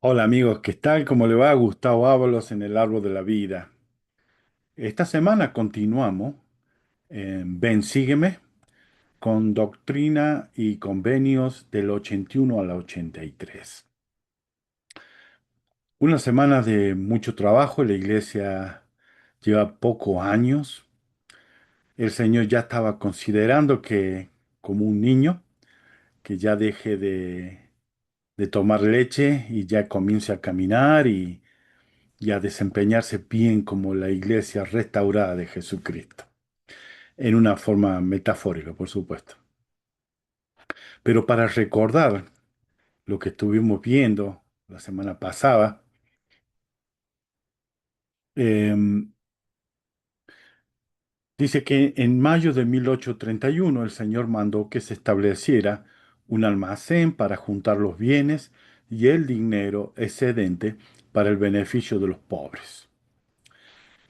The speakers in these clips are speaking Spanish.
Hola amigos, ¿qué tal? ¿Cómo le va? Gustavo Ábalos en el Árbol de la Vida. Esta semana continuamos en Ven, sígueme con doctrina y convenios del 81 al 83. Una semana de mucho trabajo, la iglesia lleva pocos años. El Señor ya estaba considerando que como un niño, que ya deje de tomar leche y ya comience a caminar y a desempeñarse bien como la iglesia restaurada de Jesucristo, en una forma metafórica, por supuesto. Pero para recordar lo que estuvimos viendo la semana pasada, eh, dice que en mayo de 1831 el Señor mandó que se estableciera un almacén para juntar los bienes y el dinero excedente para el beneficio de los pobres.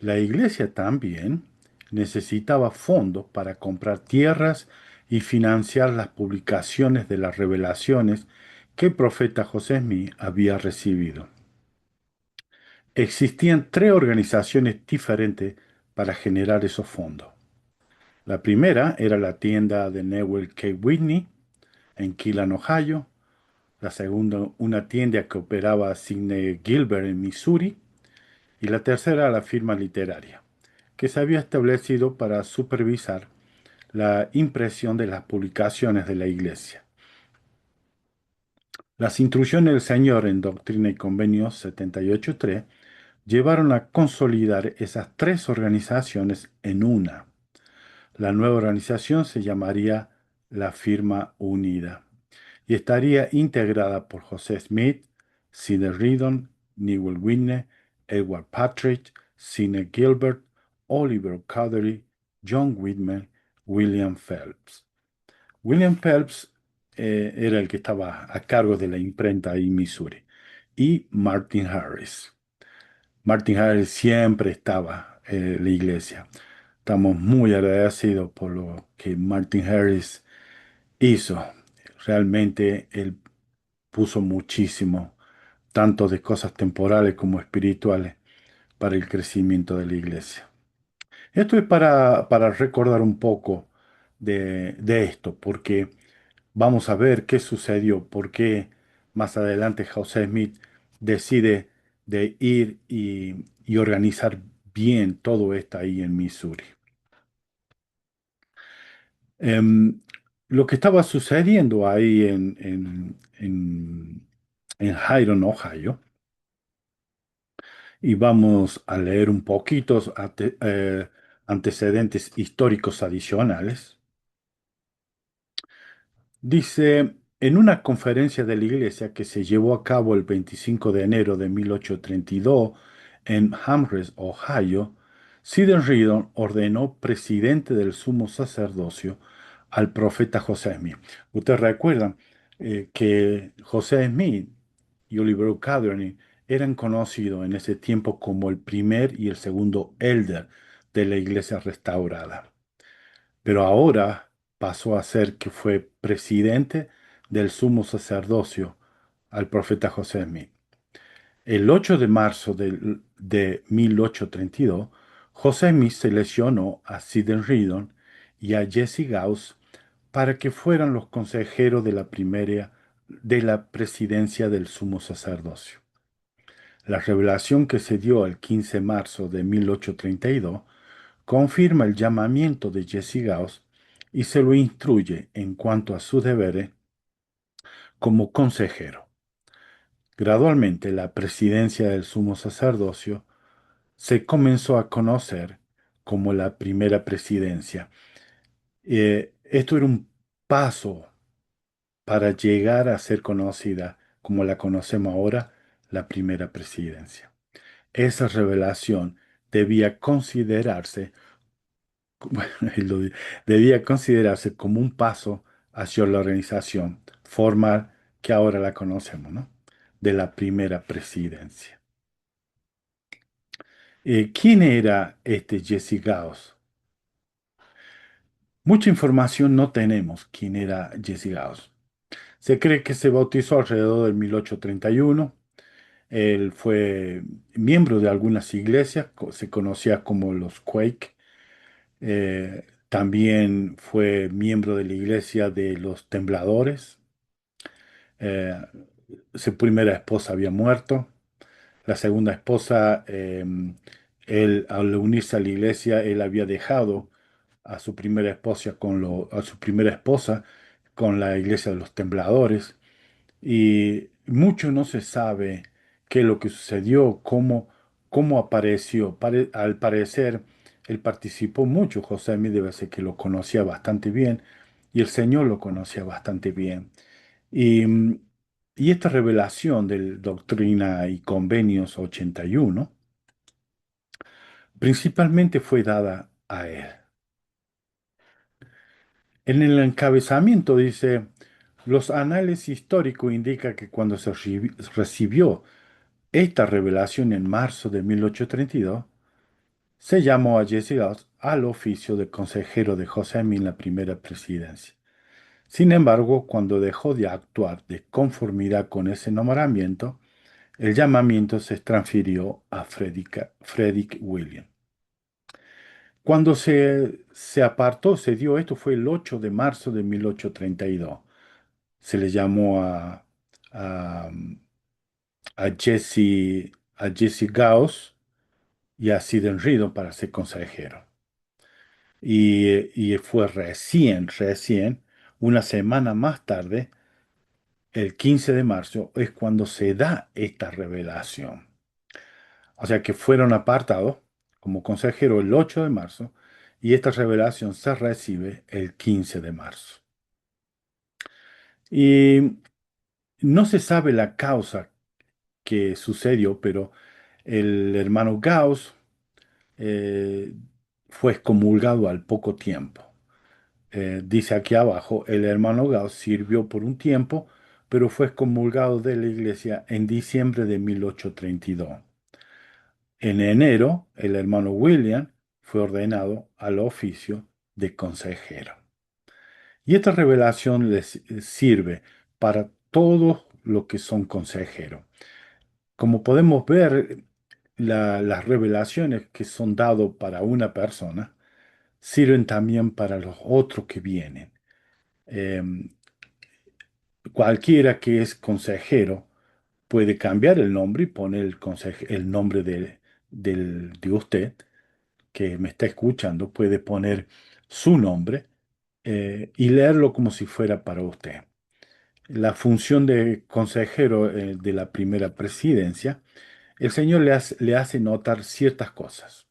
La iglesia también necesitaba fondos para comprar tierras y financiar las publicaciones de las revelaciones que el profeta José Smith había recibido. Existían tres organizaciones diferentes para generar esos fondos. La primera era la tienda de Newell K. Whitney en Keelan, Ohio. La segunda, una tienda que operaba Sidney Gilbert en Missouri. Y la tercera, la firma literaria, que se había establecido para supervisar la impresión de las publicaciones de la Iglesia. Las instrucciones del Señor en Doctrina y Convenios 78.3 llevaron a consolidar esas tres organizaciones en una. La nueva organización se llamaría la Firma Unida y estaría integrada por José Smith, Sidney Rigdon, Newell Whitney, Edward Partridge, Sidney Gilbert, Oliver Cowdery, John Whitman, William Phelps. William Phelps era el que estaba a cargo de la imprenta ahí en Missouri. Y Martin Harris. Martin Harris siempre estaba en la iglesia. Estamos muy agradecidos por lo que Martin Harris hizo. Realmente él puso muchísimo, tanto de cosas temporales como espirituales, para el crecimiento de la iglesia. Esto es para recordar un poco de esto, porque vamos a ver qué sucedió, por qué más adelante José Smith decide de ir y organizar bien todo esto ahí en Missouri. Em, lo que estaba sucediendo ahí en Hyron, Ohio, y vamos a leer un poquito antecedentes históricos adicionales. Dice, en una conferencia de la iglesia que se llevó a cabo el 25 de enero de 1832 en Amherst, Ohio, Sidney Rigdon ordenó presidente del sumo sacerdocio al profeta José Smith. Ustedes recuerdan que José Smith y Oliver Cowdery eran conocidos en ese tiempo como el primer y el segundo elder de la iglesia restaurada, pero ahora pasó a ser que fue presidente del sumo sacerdocio al profeta José Smith. El 8 de marzo de 1832, José Smith seleccionó a Sidney Rigdon y a Jesse Gauss para que fueran los consejeros de la presidencia del sumo sacerdocio. La revelación que se dio el 15 de marzo de 1832 confirma el llamamiento de Jesse Gauss y se lo instruye en cuanto a sus deberes como consejero. Gradualmente, la presidencia del sumo sacerdocio se comenzó a conocer como la primera presidencia. Esto era un paso para llegar a ser conocida como la conocemos ahora, la primera presidencia. Esa revelación debía considerarse bueno, debía considerarse como un paso hacia la organización formal que ahora la conocemos, ¿no? De la primera presidencia. ¿Quién era este Jesse Gauss? Mucha información no tenemos quién era Jesse Gauss. Se cree que se bautizó alrededor del 1831. Él fue miembro de algunas iglesias, se conocía como los Quake. También fue miembro de la iglesia de los Tembladores. Eh, Su primera esposa había muerto. La segunda esposa, él al unirse a la iglesia, él había dejado a su primera esposa a su primera esposa con la iglesia de los Tembladores. Y mucho no se sabe qué es lo que sucedió, cómo apareció. Al parecer, él participó mucho. José Smith debe ser que lo conocía bastante bien y el Señor lo conocía bastante bien. Y, y esta revelación del Doctrina y Convenios 81 principalmente fue dada a él. En el encabezamiento dice, los anales históricos indican que cuando se recibió esta revelación en marzo de 1832, se llamó a Jesse Gauss al oficio de consejero de José en la primera presidencia. Sin embargo, cuando dejó de actuar de conformidad con ese nombramiento, el llamamiento se transfirió a Frederick William. Cuando se apartó, se dio, esto fue el 8 de marzo de 1832. Se le llamó a, a Jesse Gauss y a Sidney Reed para ser consejero. Y fue recién, una semana más tarde, el 15 de marzo, es cuando se da esta revelación. O sea que fueron apartados como consejero el 8 de marzo y esta revelación se recibe el 15 de marzo. Y no se sabe la causa que sucedió, pero el hermano Gauss eh, fue excomulgado al poco tiempo. Dice aquí abajo, el hermano Gauss sirvió por un tiempo, pero fue excomulgado de la iglesia en diciembre de 1832. En enero, el hermano William fue ordenado al oficio de consejero. Y esta revelación les sirve para todos los que son consejeros. Como podemos ver, las revelaciones que son dadas para una persona sirven también para los otros que vienen. Em, Cualquiera que es consejero puede cambiar el nombre y poner el nombre de usted que me está escuchando, puede poner su nombre y leerlo como si fuera para usted. La función de consejero de la primera presidencia, el Señor le hace notar ciertas cosas.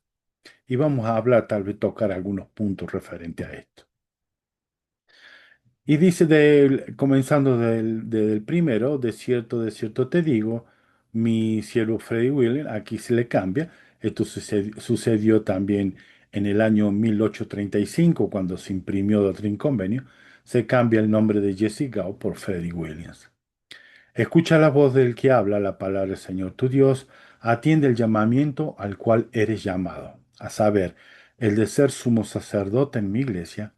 Y vamos a hablar, tal vez tocar algunos puntos referentes a esto. Y dice, comenzando del primero, de cierto te digo, mi siervo Freddy William, aquí se le cambia. Esto sucedió también en el año 1835, cuando se imprimió Doctrina y Convenio, se cambia el nombre de Jesse Gao por Freddy Williams. Escucha la voz del que habla la palabra del Señor tu Dios, atiende el llamamiento al cual eres llamado, a saber, el de ser sumo sacerdote en mi iglesia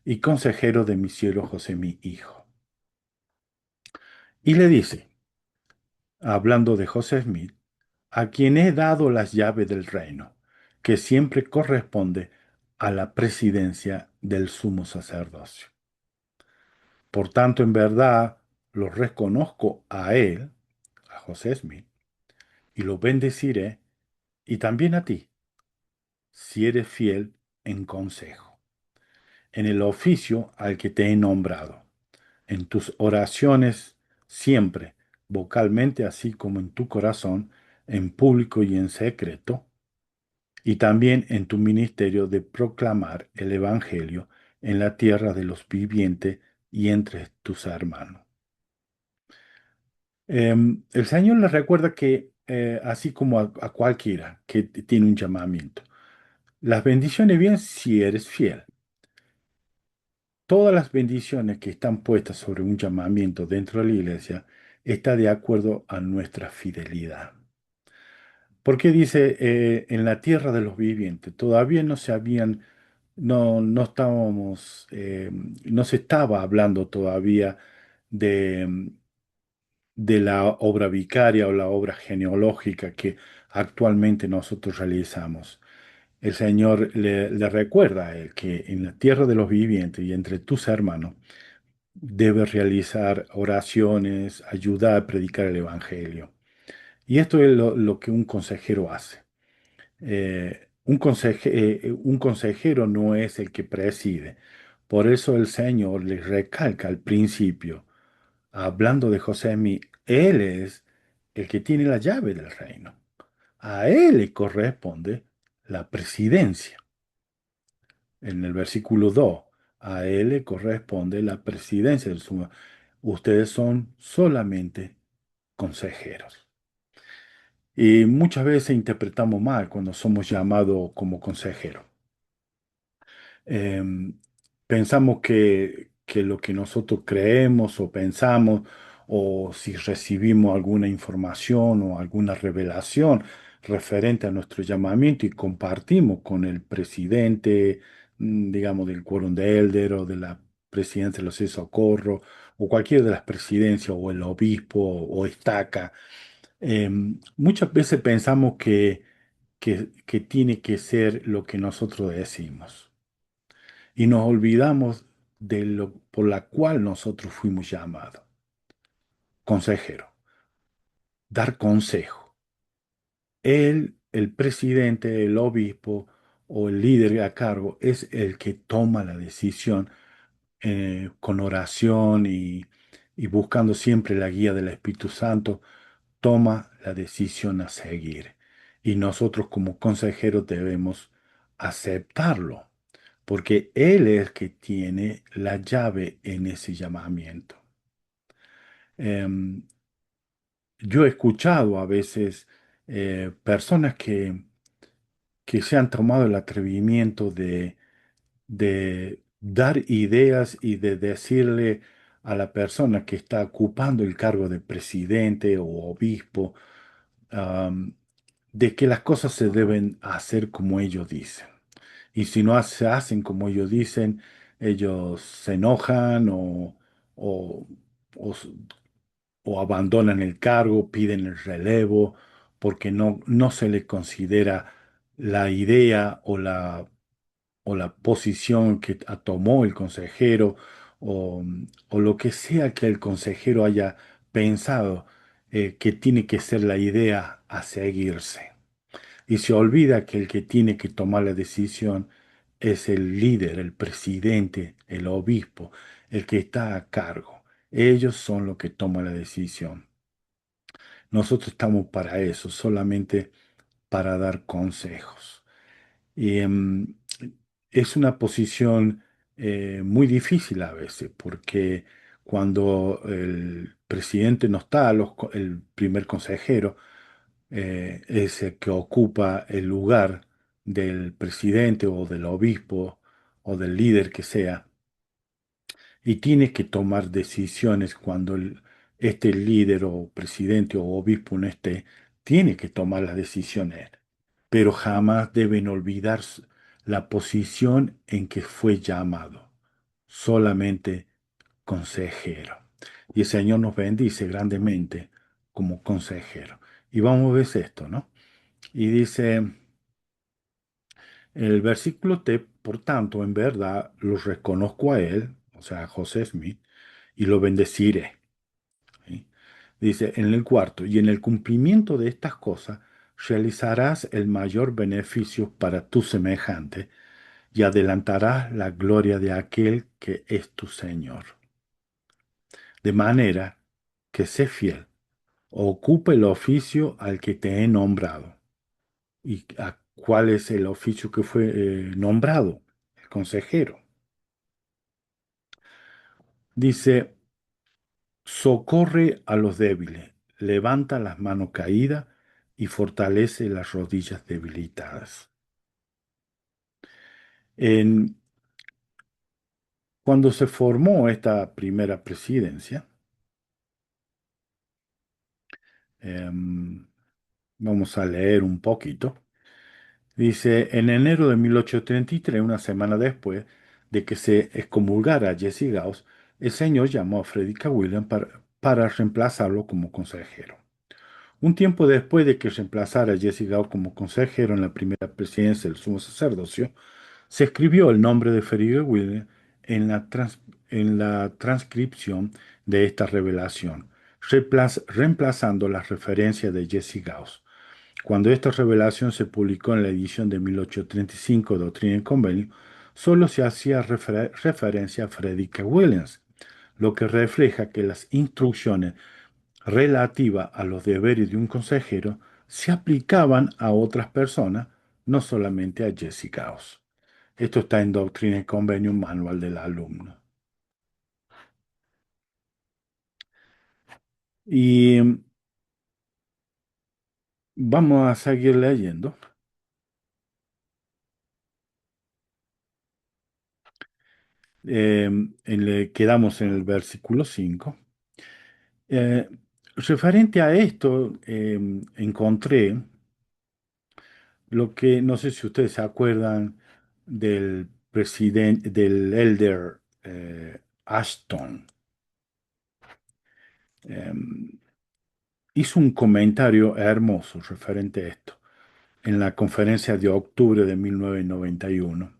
y consejero de mi cielo José mi hijo. Y le dice, hablando de José Smith, a quien he dado las llaves del reino, que siempre corresponde a la presidencia del sumo sacerdocio. Por tanto, en verdad, lo reconozco a él, a José Smith, y lo bendeciré, y también a ti, si eres fiel en consejo, en el oficio al que te he nombrado en tus oraciones siempre, vocalmente, así como en tu corazón, en público y en secreto, y también en tu ministerio de proclamar el Evangelio en la tierra de los vivientes y entre tus hermanos. El Señor les recuerda que, así como a cualquiera que tiene un llamamiento, las bendiciones vienen si eres fiel. Todas las bendiciones que están puestas sobre un llamamiento dentro de la iglesia está de acuerdo a nuestra fidelidad. Porque dice, en la tierra de los vivientes, todavía no se habían, no estábamos, no se estaba hablando todavía de, de la obra vicaria o la obra genealógica que actualmente nosotros realizamos. El Señor le recuerda a él que en la tierra de los vivientes y entre tus hermanos debe realizar oraciones, ayudar a predicar el Evangelio. Y esto es lo que un consejero hace. Un consejero no es el que preside. Por eso el Señor le recalca al principio, hablando de José Mí, él es el que tiene la llave del reino. A él le corresponde la presidencia. En el versículo 2, a él le corresponde la presidencia del sumo. Ustedes son solamente consejeros. Y muchas veces interpretamos mal cuando somos llamados como consejeros. Em, Pensamos que lo que nosotros creemos o pensamos, o si recibimos alguna información o alguna revelación referente a nuestro llamamiento y compartimos con el presidente, digamos, del Quórum de Elder o de la presidencia de los de Socorro, o cualquiera de las presidencias, o el obispo o estaca, muchas veces pensamos que tiene que ser lo que nosotros decimos y nos olvidamos de lo por la cual nosotros fuimos llamados. Consejero, dar consejo. Él, el presidente, el obispo o el líder a cargo es el que toma la decisión con oración y buscando siempre la guía del Espíritu Santo, toma la decisión a seguir. Y nosotros como consejeros debemos aceptarlo, porque Él es el que tiene la llave en ese llamamiento. Em, yo he escuchado a veces personas que se han tomado el atrevimiento de dar ideas y de decirle a la persona que está ocupando el cargo de presidente o obispo, am, de que las cosas se deben hacer como ellos dicen. Y si no se hacen como ellos dicen, ellos se enojan o, o s- o abandonan el cargo, piden el relevo, porque no se les considera la idea o la posición que tomó el consejero o, o lo que sea que el consejero haya pensado que tiene que ser la idea a seguirse. Y se olvida que el que tiene que tomar la decisión es el líder, el presidente, el obispo, el que está a cargo. Ellos son los que toman la decisión. Nosotros estamos para eso, solamente para dar consejos. Y es una posición muy difícil a veces, porque cuando el presidente no está, el primer consejero es el que ocupa el lugar del presidente o del obispo o del líder que sea, y tiene que tomar decisiones cuando este líder o presidente o obispo no esté, tiene que tomar las decisiones, pero jamás deben olvidar la posición en que fue llamado, solamente consejero. Y el Señor nos bendice grandemente como consejero. Y vamos a ver esto, ¿no? Y dice el versículo T, por tanto, en verdad lo reconozco a él, o sea, a José Smith, y lo bendeciré. ¿Sí? Dice en el cuarto, y en el cumplimiento de estas cosas realizarás el mayor beneficio para tu semejante y adelantarás la gloria de aquel que es tu Señor. De manera que sé fiel, ocupa el oficio al que te he nombrado. ¿Y a cuál es el oficio que fue nombrado? El consejero. Dice, socorre a los débiles, levanta las manos caídas y fortalece las rodillas debilitadas. En- Cuando se formó esta primera presidencia, em, vamos a leer un poquito. Dice, en enero de 1833, una semana después de que se excomulgara a Jesse Gauss, el Señor llamó a Frederick William para reemplazarlo como consejero. Un tiempo después de que reemplazara a Jesse Gao como consejero en la primera presidencia del sumo sacerdocio, se escribió el nombre de Ferigo Williams en en la transcripción de esta revelación, reemplazando las referencias de Jesse Gauss. Cuando esta revelación se publicó en la edición de 1835 de Doctrina y Convenio, solo se hacía referencia a Frederick Williams, lo que refleja que las instrucciones relativas a los deberes de un consejero se aplicaban a otras personas, no solamente a Jesse Gauss. Esto está en Doctrina y Convenio, Manual del Alumno. Y vamos a seguir leyendo. Quedamos en el versículo 5. Eh, Referente a esto, encontré lo que, no sé si ustedes se acuerdan del presidente, del elder Ashton. Em, Hizo un comentario hermoso referente a esto en la conferencia de octubre de 1991.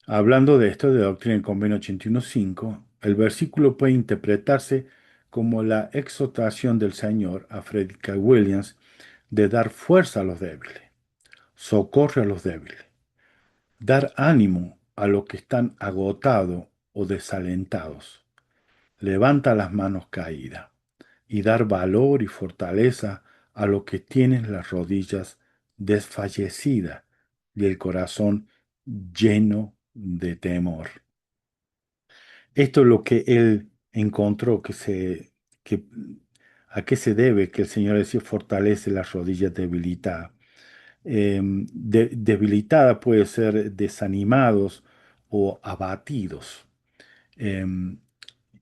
Hablando de esto, de Doctrina y Convenio 81.5, el versículo puede interpretarse como la exhortación del Señor a Frederick Williams de dar fuerza a los débiles, socorre a los débiles, dar ánimo a los que están agotados o desalentados, levanta las manos caídas y dar valor y fortaleza a los que tienen las rodillas desfallecidas y el corazón lleno de temor. Esto es lo que él encontró que, a qué se debe que el Señor decía fortalece las rodillas debilitadas. Debilitada puede ser desanimados o abatidos. Em,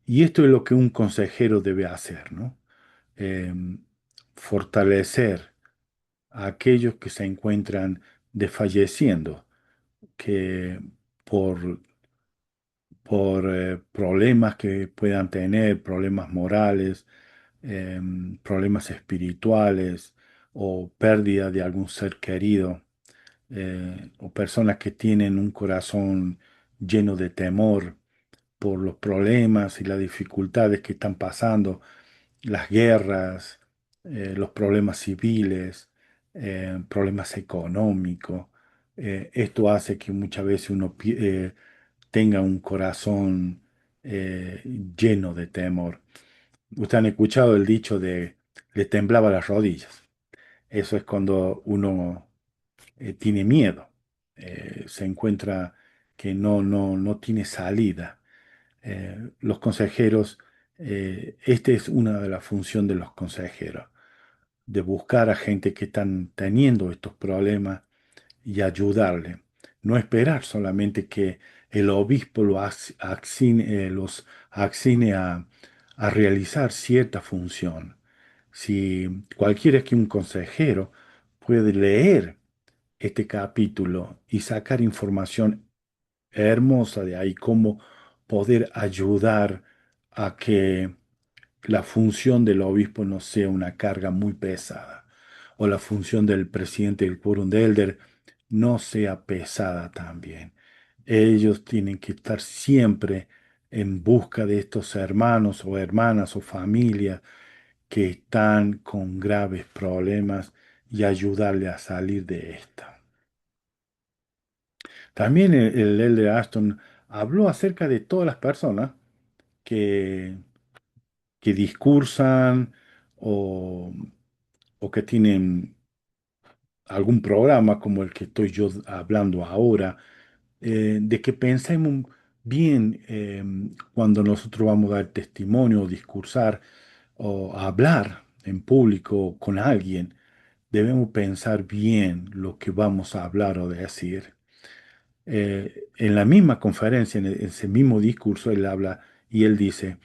y esto es lo que un consejero debe hacer, ¿no? Em, Fortalecer a aquellos que se encuentran desfalleciendo, que por problemas que puedan tener, problemas morales, problemas espirituales o pérdida de algún ser querido, o personas que tienen un corazón lleno de temor por los problemas y las dificultades que están pasando, las guerras, los problemas civiles, problemas económicos. Esto hace que muchas veces uno tenga un corazón lleno de temor. Ustedes han escuchado el dicho de le temblaba las rodillas. Eso es cuando uno tiene miedo, se encuentra que no tiene salida. Los consejeros, esta es una de las funciones de los consejeros, de buscar a gente que están teniendo estos problemas y ayudarle. No esperar solamente que el obispo los axine a realizar cierta función. Si cualquiera que un consejero puede leer este capítulo y sacar información hermosa de ahí, cómo poder ayudar a que la función del obispo no sea una carga muy pesada, o la función del presidente del quórum de elder no sea pesada también. Ellos tienen que estar siempre en busca de estos hermanos o hermanas o familias que están con graves problemas y ayudarle a salir de esta. También el elder Ashton habló acerca de todas las personas que, que discursan o, o que tienen algún programa como el que estoy yo hablando ahora, de que pensemos bien cuando nosotros vamos a dar testimonio o discursar o hablar en público con alguien, debemos pensar bien lo que vamos a hablar o decir. En la misma conferencia, en ese mismo discurso, él habla y él dice,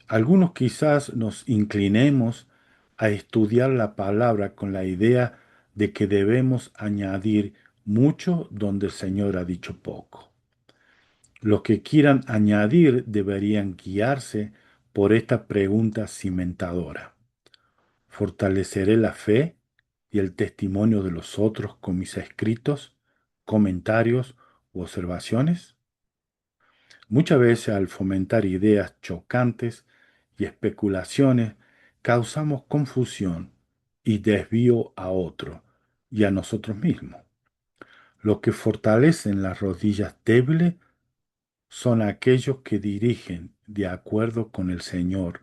algunos quizás nos inclinemos a estudiar la palabra con la idea de que debemos añadir mucho donde el Señor ha dicho poco. Los que quieran añadir deberían guiarse por esta pregunta cimentadora. ¿Fortaleceré la fe y el testimonio de los otros con mis escritos, comentarios u observaciones? Muchas veces al fomentar ideas chocantes y especulaciones, causamos confusión y desvío a otro y a nosotros mismos. Los que fortalecen las rodillas débiles son aquellos que dirigen de acuerdo con el Señor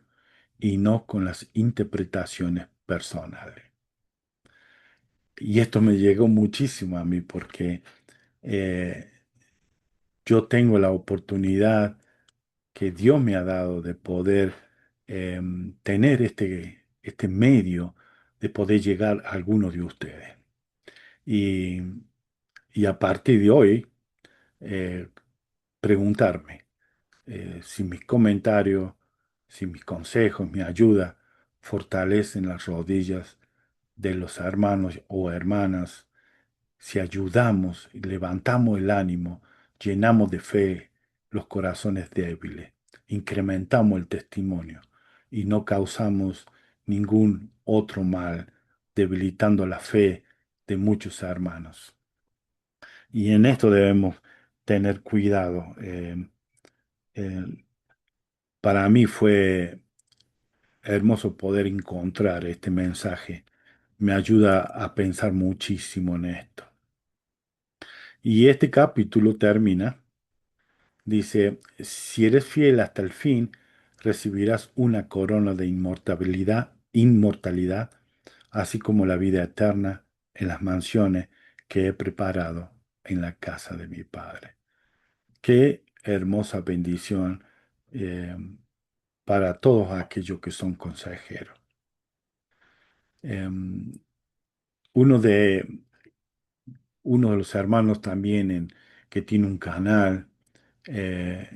y no con las interpretaciones personales. Y esto me llegó muchísimo a mí porque eh, yo tengo la oportunidad que Dios me ha dado de poder tener este medio de poder llegar a algunos de ustedes. Y, y a partir de hoy, eh, preguntarme si mis comentarios, si mis consejos, mi ayuda fortalecen las rodillas de los hermanos o hermanas, si ayudamos y levantamos el ánimo, llenamos de fe los corazones débiles, incrementamos el testimonio y no causamos ningún otro mal, debilitando la fe de muchos hermanos. Y en esto debemos tener cuidado. Eh, para mí fue hermoso poder encontrar este mensaje. Me ayuda a pensar muchísimo en esto. Y este capítulo termina. Dice, si eres fiel hasta el fin, recibirás una corona de inmortalidad, así como la vida eterna en las mansiones que he preparado en la casa de mi Padre. Qué hermosa bendición eh, para todos aquellos que son consejeros. Em, uno de, uno de los hermanos también que tiene un canal. eh,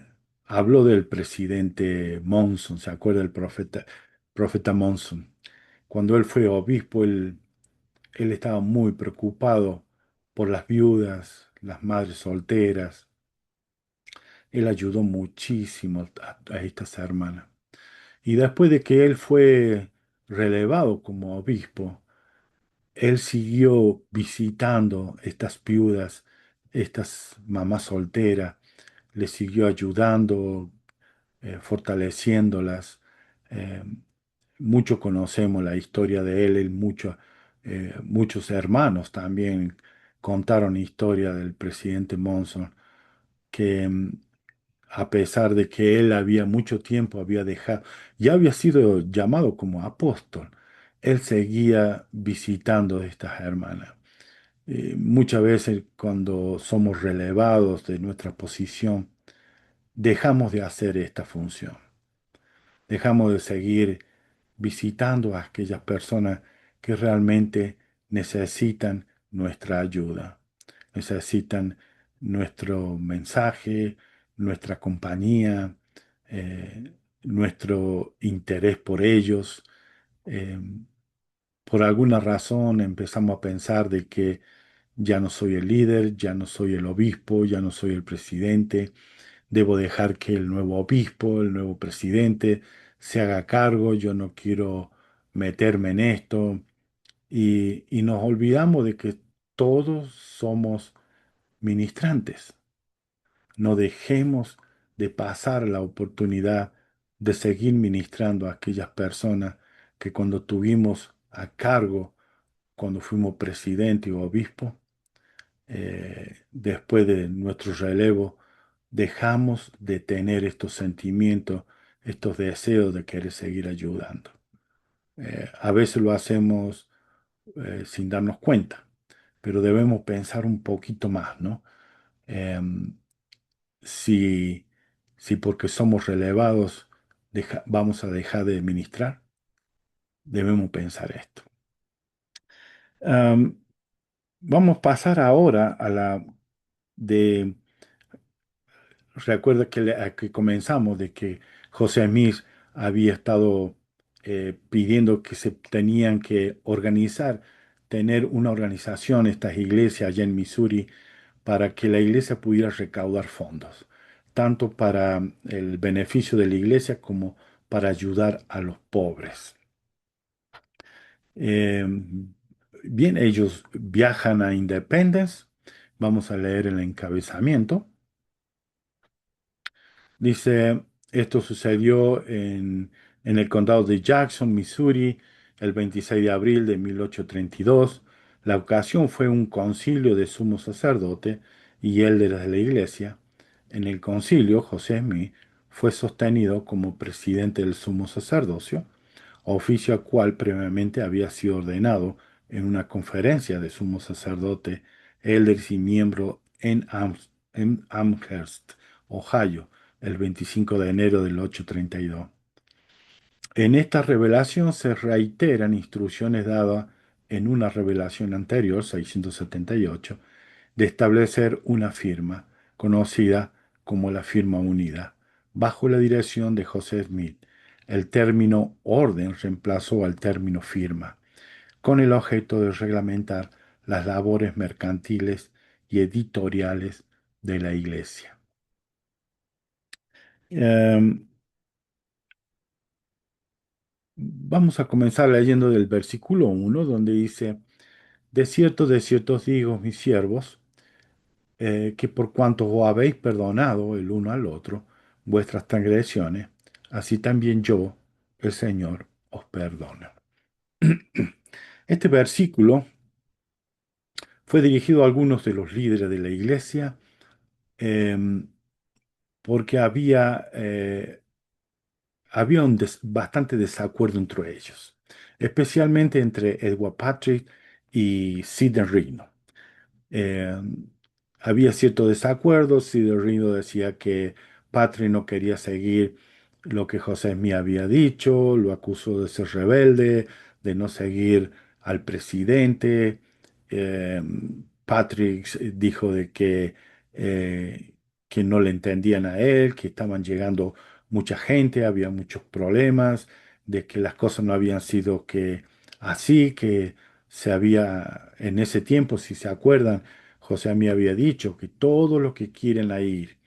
Habló del presidente Monson, ¿se acuerda del profeta Monson? Cuando él fue obispo, él estaba muy preocupado por las viudas, las madres solteras. Él ayudó muchísimo a estas hermanas. Y después de que él fue relevado como obispo, él siguió visitando estas viudas, estas mamás solteras, les siguió ayudando, fortaleciéndolas. Eh, Mucho conocemos la historia de él, muchos hermanos también contaron historia del presidente Monson, que a pesar de que él había mucho tiempo había dejado, ya había sido llamado como apóstol, él seguía visitando a estas hermanas. Muchas veces cuando somos relevados de nuestra posición, dejamos de hacer esta función. Dejamos de seguir visitando a aquellas personas que realmente necesitan nuestra ayuda, necesitan nuestro mensaje, nuestra compañía, eh, nuestro interés por ellos. Eh, por alguna razón empezamos a pensar de que ya no soy el líder, ya no soy el obispo, ya no soy el presidente. Debo dejar que el nuevo obispo, el nuevo presidente se haga cargo. Yo no quiero meterme en esto. Y nos olvidamos de que todos somos ministrantes. No dejemos de pasar la oportunidad de seguir ministrando a aquellas personas que cuando tuvimos a cargo, cuando fuimos presidente o obispo, después de nuestro relevo, dejamos de tener estos sentimientos, estos deseos de querer seguir ayudando. A veces lo hacemos sin darnos cuenta, pero debemos pensar un poquito más, ¿no? Em, si, si porque somos relevados vamos a dejar de ministrar, debemos pensar esto. Am, Vamos a pasar ahora a la de recuerda que, que comenzamos de que José Smith había estado pidiendo que se tenían que organizar, tener una organización, estas iglesias allá en Missouri, para que la iglesia pudiera recaudar fondos, tanto para el beneficio de la iglesia como para ayudar a los pobres. Eh, Bien, ellos viajan a Independence. Vamos a leer el encabezamiento. Dice, esto sucedió en el condado de Jackson, Missouri, el 26 de abril de 1832. La ocasión fue un concilio de sumo sacerdote y élderes de la iglesia. En el concilio, José Smith fue sostenido como presidente del sumo sacerdocio, oficio al cual previamente había sido ordenado en una conferencia de sumo sacerdote, elders y miembro en Amherst, Ohio, el 25 de enero del 832. En esta revelación se reiteran instrucciones dadas en una revelación anterior, 678, de establecer una firma, conocida como la firma unida, bajo la dirección de José Smith. El término orden reemplazó al término firma, con el objeto de reglamentar las labores mercantiles y editoriales de la Iglesia. Em, Vamos a comenzar leyendo del versículo 1, donde dice, de cierto os digo, mis siervos, que por cuanto os habéis perdonado el uno al otro vuestras transgresiones, así también yo, el Señor, os perdono. Este versículo fue dirigido a algunos de los líderes de la iglesia, em, porque había bastante desacuerdo entre ellos, especialmente entre Edward Patrick y Sidney Rigdon. Eh, Había cierto desacuerdo. Ciderino decía que Patri no quería seguir lo que José Smith había dicho, lo acusó de ser rebelde, de no seguir al presidente. Eh, Patrick dijo de que no le entendían a él, que estaban llegando mucha gente, había muchos problemas, de que las cosas no habían sido que así, que se había, en ese tiempo, si se acuerdan, José me había dicho que todos los que quieren ir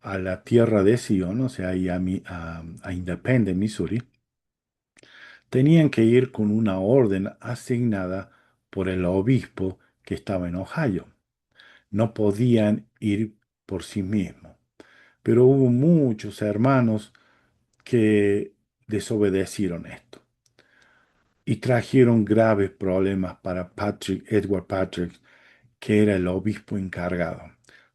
a la tierra de Sion, o sea, ahí a Independence, Missouri, tenían que ir con una orden asignada por el obispo que estaba en Ohio. No podían ir por sí mismos. Pero hubo muchos hermanos que desobedecieron esto y trajeron graves problemas para Edward Patrick, que era el obispo encargado.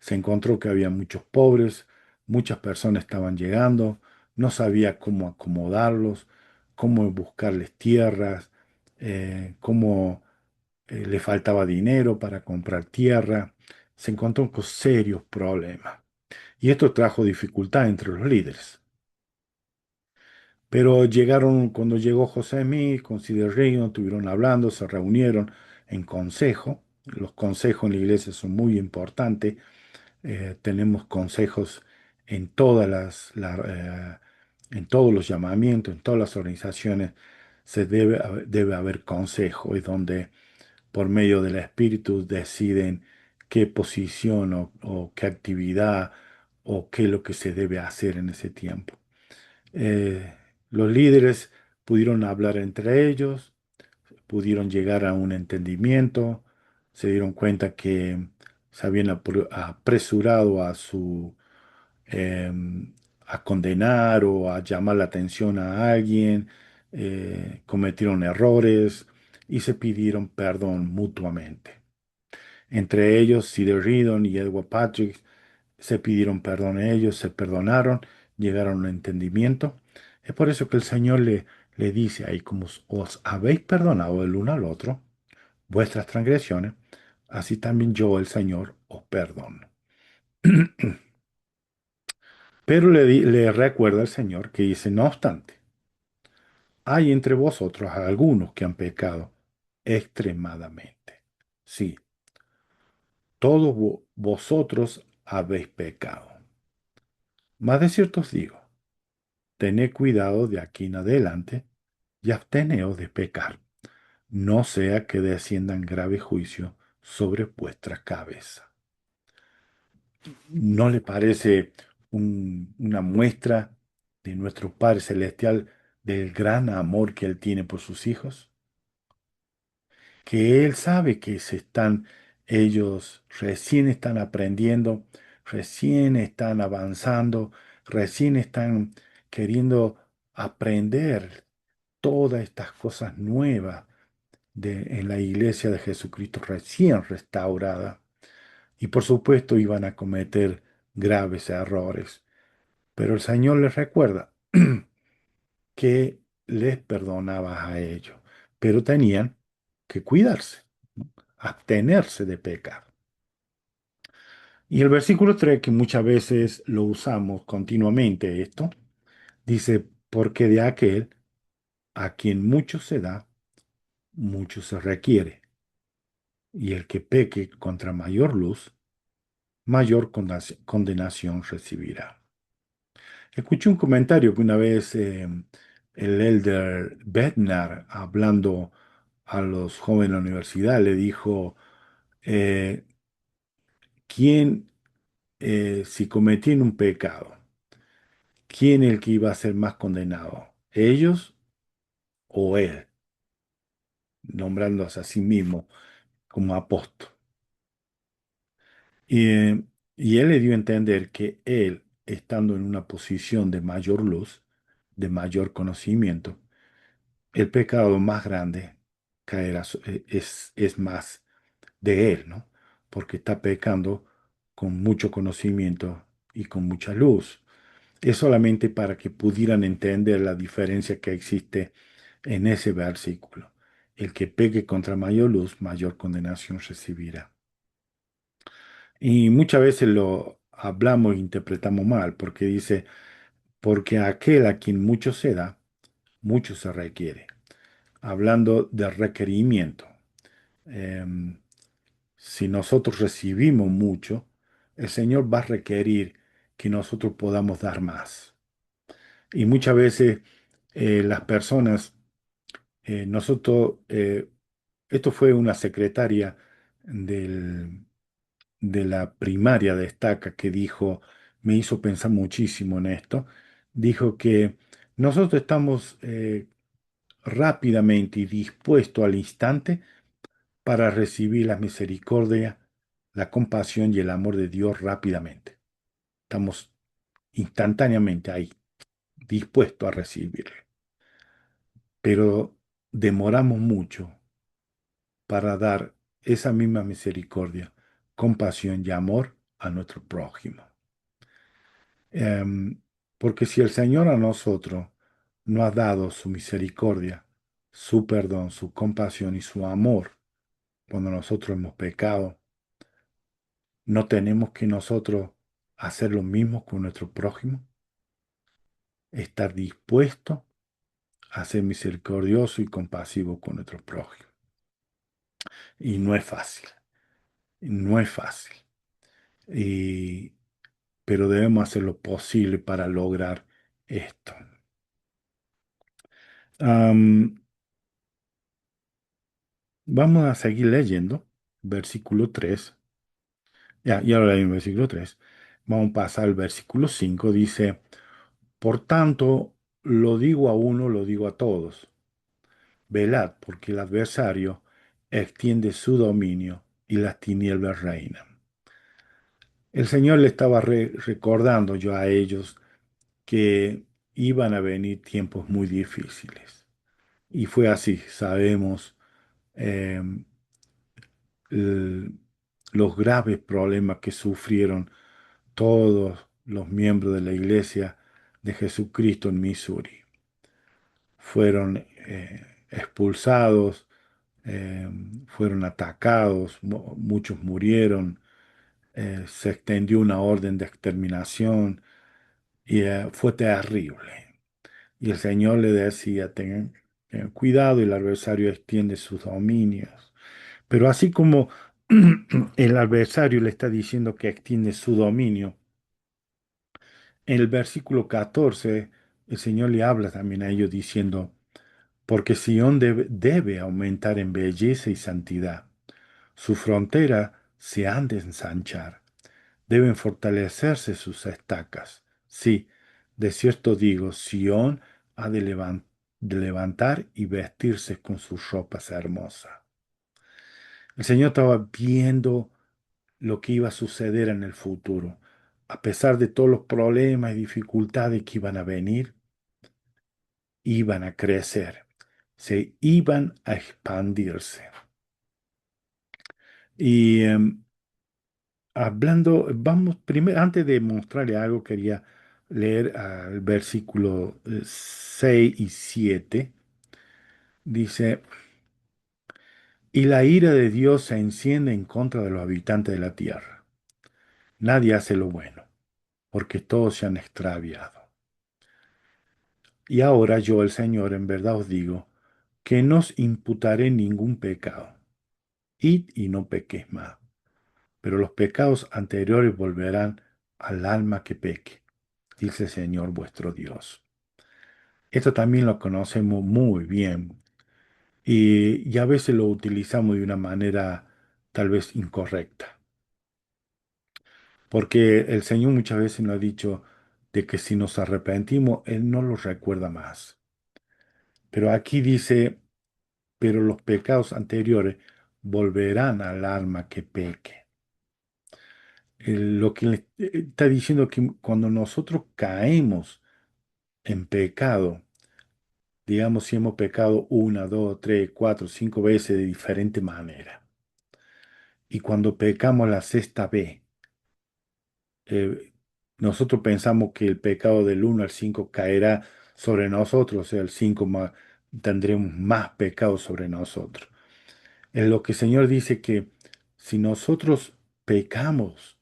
Se encontró que había muchos pobres, muchas personas estaban llegando, no sabía cómo acomodarlos, cómo buscarles tierras, cómo le faltaba dinero para comprar tierra. Se encontró con serios problemas. Y esto trajo dificultad entre los líderes. Pero llegaron, cuando llegó José Smith con Reino, estuvieron hablando, se reunieron en consejo. Los consejos en la iglesia son muy importantes. Tenemos consejos en en todos los llamamientos, en todas las organizaciones. Debe haber consejo, es donde por medio del Espíritu deciden qué posición o qué actividad o qué es lo que se debe hacer en ese tiempo. Eh, los líderes pudieron hablar entre ellos, pudieron llegar a un entendimiento, se dieron cuenta que se habían apresurado a condenar o a llamar la atención a alguien, cometieron errores y se pidieron perdón mutuamente. Entre ellos, Cedar Reedon y Edward Patrick se pidieron perdón a ellos, se perdonaron, llegaron a un entendimiento. Es por eso que el Señor le dice ahí, como os habéis perdonado el uno al otro, vuestras transgresiones, así también yo, el Señor, os perdono. Pero le recuerda el Señor que dice, no obstante, hay entre vosotros algunos que han pecado extremadamente. Sí, todos vosotros habéis pecado. Mas de cierto os digo, tened cuidado de aquí en adelante y absteneos de pecar, no sea que desciendan grave juicio sobre vuestra cabeza. ¿No le parece una muestra de nuestro Padre Celestial, del gran amor que Él tiene por sus hijos? Que Él sabe que ellos recién están aprendiendo, recién están avanzando, recién están queriendo aprender todas estas cosas nuevas en la iglesia de Jesucristo recién restaurada. Y por supuesto iban a cometer graves errores. Pero el Señor les recuerda que les perdonaba a ellos, pero tenían que cuidarse, ¿no? Abstenerse de pecar. Y el versículo 3, que muchas veces lo usamos continuamente esto, dice, porque de aquel a quien mucho se da, mucho se requiere, y el que peque contra mayor luz, mayor condenación recibirá. Escuché un comentario que una vez el elder Bednar, hablando a los jóvenes de la universidad, le dijo, eh, ¿quién, si cometían un pecado, quién es el que iba a ser más condenado? ¿Ellos o él? Nombrándose a sí mismo como apóstol. Y, y él le dio a entender que él, estando en una posición de mayor luz, de mayor conocimiento, el pecado más grande es más de él, ¿no? Porque está pecando con mucho conocimiento y con mucha luz. Es solamente para que pudieran entender la diferencia que existe en ese versículo. El que peque contra mayor luz, mayor condenación recibirá. Y muchas veces lo hablamos e interpretamos mal, porque dice, porque aquel a quien mucho se da, mucho se requiere. Hablando de requerimiento. Em, si nosotros recibimos mucho, el Señor va a requerir que nosotros podamos dar más. Y muchas veces las personas, nosotros, esto fue una secretaria de la primaria de Estaca que dijo, me hizo pensar muchísimo en esto, dijo que nosotros estamos rápidamente y dispuestos al instante para recibir la misericordia, la compasión y el amor de Dios rápidamente. Estamos instantáneamente ahí, dispuestos a recibirlo. Pero demoramos mucho para dar esa misma misericordia, compasión y amor a nuestro prójimo. Em, Porque si el Señor a nosotros no ha dado su misericordia, su perdón, su compasión y su amor cuando nosotros hemos pecado, ¿no tenemos que nosotros hacer lo mismo con nuestro prójimo? Estar dispuesto a ser misericordioso y compasivo con nuestro prójimo. Y no es fácil, no es fácil. Y, pero debemos hacer lo posible para lograr esto. Am, Vamos a seguir leyendo, versículo 3. Ya lo leí en versículo 3. Vamos a pasar al versículo 5. Dice, por tanto, lo digo a uno, lo digo a todos. Velad, porque el adversario extiende su dominio y las tinieblas reinan. El Señor le estaba recordando yo a ellos que iban a venir tiempos muy difíciles. Y fue así, sabemos em, el- los graves problemas que sufrieron todos los miembros de la iglesia de Jesucristo en Missouri. Fueron expulsados, eh, fueron atacados, muchos murieron, se extendió una orden de exterminación y fue terrible. Y el Señor le decía, tengan cuidado, el adversario extiende sus dominios. Pero así como el adversario le está diciendo que extiende su dominio, en el versículo 14 el Señor le habla también a ellos diciendo, porque Sión debe aumentar en belleza y santidad. Su frontera se han de ensanchar. Deben fortalecerse sus estacas. Sí, De cierto digo, Sión ha de levantar y vestirse con sus ropas hermosas. El Señor estaba viendo lo que iba a suceder en el futuro. A pesar de todos los problemas y dificultades que iban a venir, iban a crecer, se iban a expandirse. Y hablando, vamos, primero, antes de mostrarle algo, quería leer el versículo 6 y 7. Dice, y la ira de Dios se enciende en contra de los habitantes de la tierra. Nadie hace lo bueno, porque todos se han extraviado. Y ahora yo, el Señor, en verdad os digo, que no os imputaré ningún pecado. Id y no pequéis más. Pero los pecados anteriores volverán al alma que peque, dice el Señor vuestro Dios. Esto también lo conocemos muy bien y a veces lo utilizamos de una manera tal vez incorrecta, porque el Señor muchas veces nos ha dicho de que si nos arrepentimos, Él no los recuerda más. Pero aquí dice, pero los pecados anteriores volverán al alma que peque. Lo que le está diciendo que cuando nosotros caemos en pecado, digamos si hemos pecado una, dos, tres, cuatro, cinco veces de diferente manera, y cuando pecamos la sexta vez, eh, nosotros pensamos que el pecado del uno al 5 caerá sobre nosotros, o sea, el 5 más, tendremos más pecado sobre nosotros. En lo que el Señor dice que si nosotros pecamos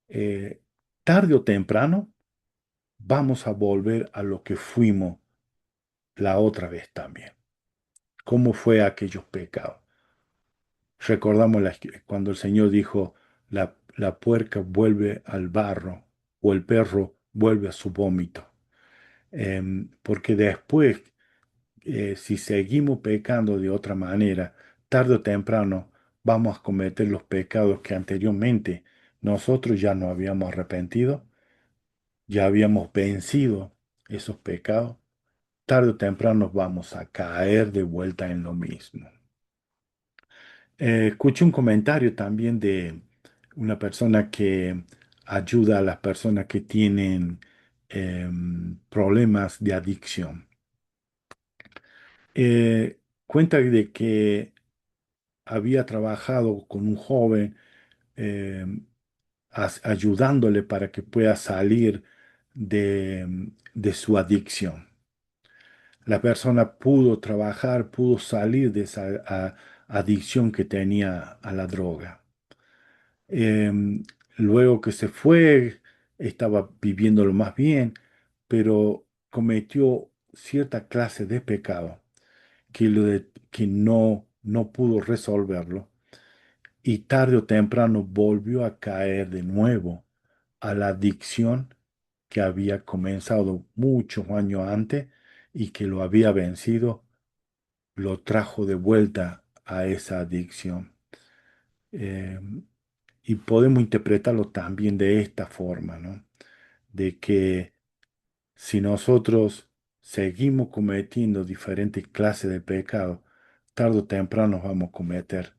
eh, tarde o temprano, vamos a volver a lo que fuimos la otra vez también. ¿Cómo fue aquellos pecados? Recordamos cuando el Señor dijo, la puerca vuelve al barro o el perro vuelve a su vómito. Porque después, si seguimos pecando de otra manera, tarde o temprano vamos a cometer los pecados que anteriormente nosotros ya no habíamos arrepentido, ya habíamos vencido esos pecados. Tarde o temprano vamos a caer de vuelta en lo mismo. Escuché un comentario también de una persona que ayuda a las personas que tienen problemas de adicción. Cuenta de que había trabajado con un joven em, ayudándole para que pueda salir de su adicción. La persona pudo trabajar, pudo salir de esa adicción que tenía a la droga. Em, Luego que se fue, estaba viviéndolo más bien, pero cometió cierta clase de pecado que no pudo resolverlo y tarde o temprano volvió a caer de nuevo a la adicción que había comenzado muchos años antes y que lo había vencido, lo trajo de vuelta a esa adicción. Eh, y podemos interpretarlo también de esta forma, ¿no? De que si nosotros seguimos cometiendo diferentes clases de pecados, tarde o temprano vamos a cometer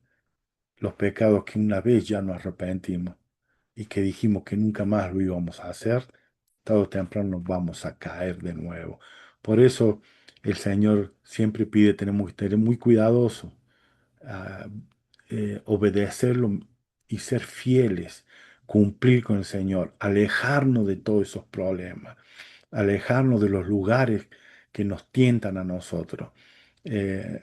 los pecados que una vez ya nos arrepentimos y que dijimos que nunca más lo íbamos a hacer, tarde o temprano vamos a caer de nuevo. Por eso el Señor siempre pide, tenemos que ser muy cuidadosos, a obedecerlo y ser fieles, cumplir con el Señor, alejarnos de todos esos problemas, alejarnos de los lugares que nos tientan a nosotros,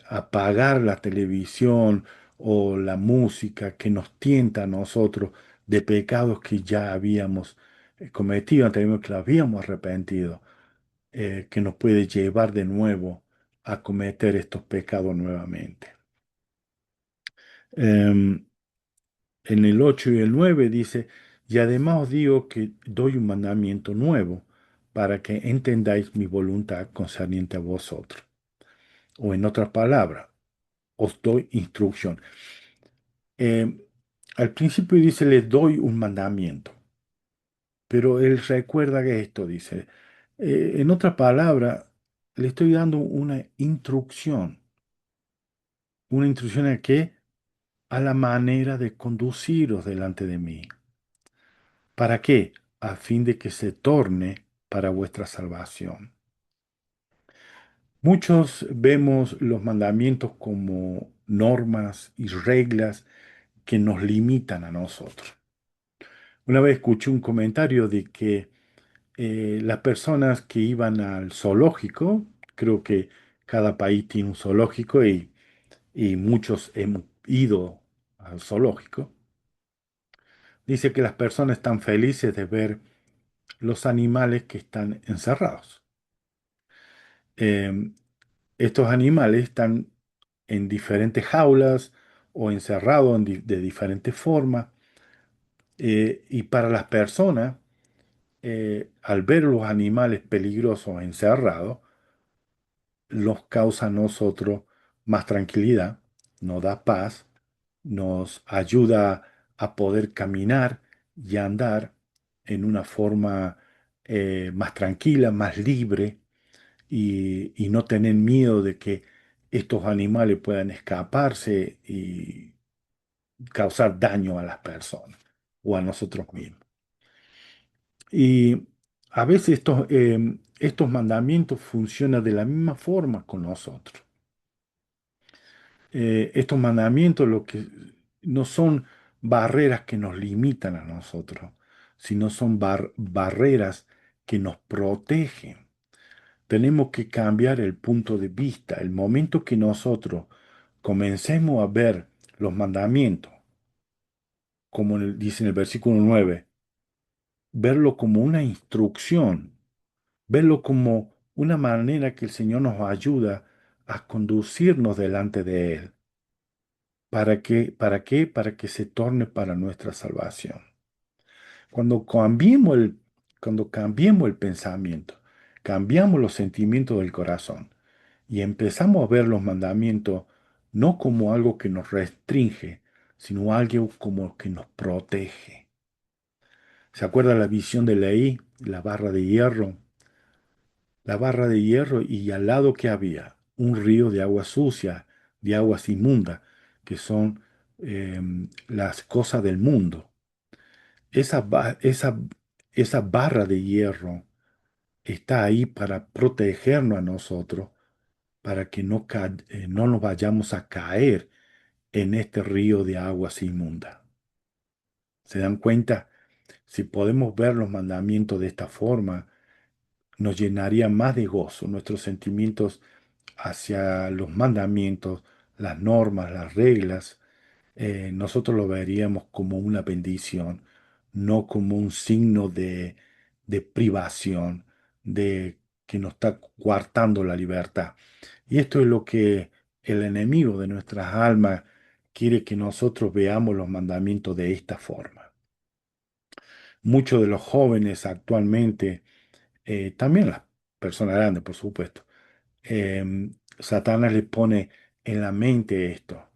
apagar la televisión o la música que nos tienta a nosotros de pecados que ya habíamos cometido, anteriormente que lo habíamos arrepentido, que nos puede llevar de nuevo a cometer estos pecados nuevamente. Em, en el 8 y el 9 dice, y además os digo que doy un mandamiento nuevo para que entendáis mi voluntad concerniente a vosotros. O en otras palabras, os doy instrucción. Eh, Al principio dice, les doy un mandamiento, pero él recuerda que esto dice, En otra palabra, le estoy dando una instrucción a qué, a la manera de conduciros delante de mí. ¿Para qué? A fin de que se torne para vuestra salvación. Muchos vemos los mandamientos como normas y reglas que nos limitan a nosotros. Una vez escuché un comentario de que las personas que iban al zoológico, creo que cada país tiene un zoológico y muchos hemos ido al zoológico, dice que las personas están felices de ver los animales que están encerrados. Em, Estos animales están en diferentes jaulas o encerrados de diferentes formas. Y para las personas, al ver los animales peligrosos encerrados, nos causa a nosotros más tranquilidad, nos da paz, nos ayuda a poder caminar y andar en una forma más tranquila, más libre y no tener miedo de que estos animales puedan escaparse y causar daño a las personas o a nosotros mismos. Y a veces estos mandamientos funcionan de la misma forma con nosotros. Estos mandamientos lo que no son barreras que nos limitan a nosotros, sino son barreras que nos protegen. Tenemos que cambiar el punto de vista. El momento que nosotros comencemos a ver los mandamientos, como dice en el versículo 9, verlo como una instrucción, verlo como una manera que el Señor nos ayuda a conducirnos delante de Él. ¿Para qué? ¿Para qué? Para que se torne para nuestra salvación. Cuando cambiemos cuando cambiemos el pensamiento, cambiamos los sentimientos del corazón y empezamos a ver los mandamientos no como algo que nos restringe, sino algo como que nos protege. ¿Se acuerda la visión de Leí, la barra de hierro? La barra de hierro y al lado que había un río de agua sucia, de aguas inmundas, que son las cosas del mundo. Esa, esa barra de hierro está ahí para protegernos a nosotros, para que no nos vayamos a caer en este río de aguas inmundas. ¿Se dan cuenta? Si podemos ver los mandamientos de esta forma, nos llenaría más de gozo. Nuestros sentimientos hacia los mandamientos, las normas, las reglas, nosotros lo veríamos como una bendición, no como un signo de privación, de que nos está coartando la libertad. Y esto es lo que el enemigo de nuestras almas quiere que nosotros veamos los mandamientos de esta forma. Muchos de los jóvenes actualmente, también las personas grandes, por supuesto, Satanás les pone en la mente esto.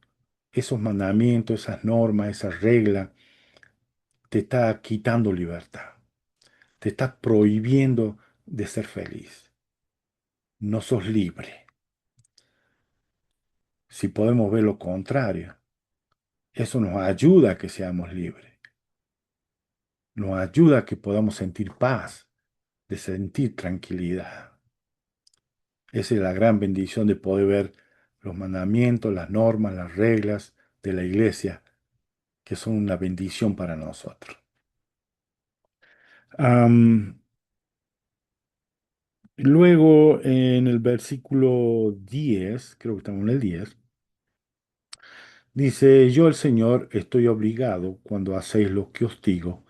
Esos mandamientos, esas normas, esas reglas, te está quitando libertad. Te está prohibiendo de ser feliz. No sos libre. Si podemos ver lo contrario, eso nos ayuda a que seamos libres. Nos ayuda a que podamos sentir paz, de sentir tranquilidad. Esa es la gran bendición de poder ver los mandamientos, las normas, las reglas de la iglesia, que son una bendición para nosotros. Am, Luego, en el versículo 10, creo que estamos en el 10, dice, yo el Señor estoy obligado cuando hacéis lo que os digo,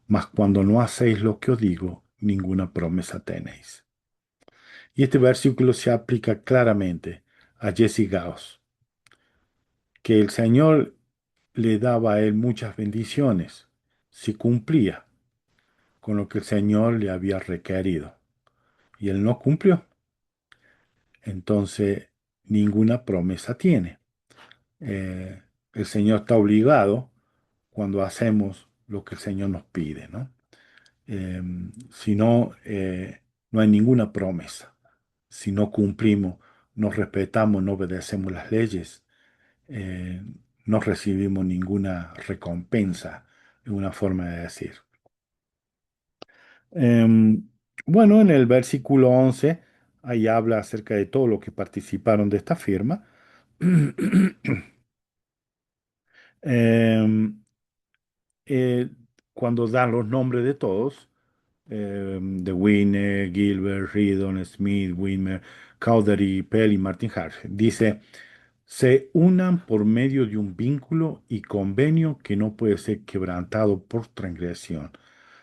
mas cuando no hacéis lo que os digo, ninguna promesa tenéis. Y este versículo se aplica claramente a Jesse Gauss, que el Señor le daba a él muchas bendiciones si cumplía con lo que el Señor le había requerido. Y él no cumplió. Entonces, ninguna promesa tiene. El Señor está obligado cuando hacemos lo que el Señor nos pide, ¿no? Si no, no hay ninguna promesa. Si no cumplimos, no respetamos, no obedecemos las leyes, eh, no recibimos ninguna recompensa, es una forma de decir. Em, bueno, en el versículo 11, ahí habla acerca de todo lo que participaron de esta firma. Em, eh, Cuando dan los nombres de todos, de Winner, Gilbert, Reedon, Smith, Wimmer, Cowdery, Pell y Martin Hart, dice, se unan por medio de un vínculo y convenio que no puede ser quebrantado por transgresión,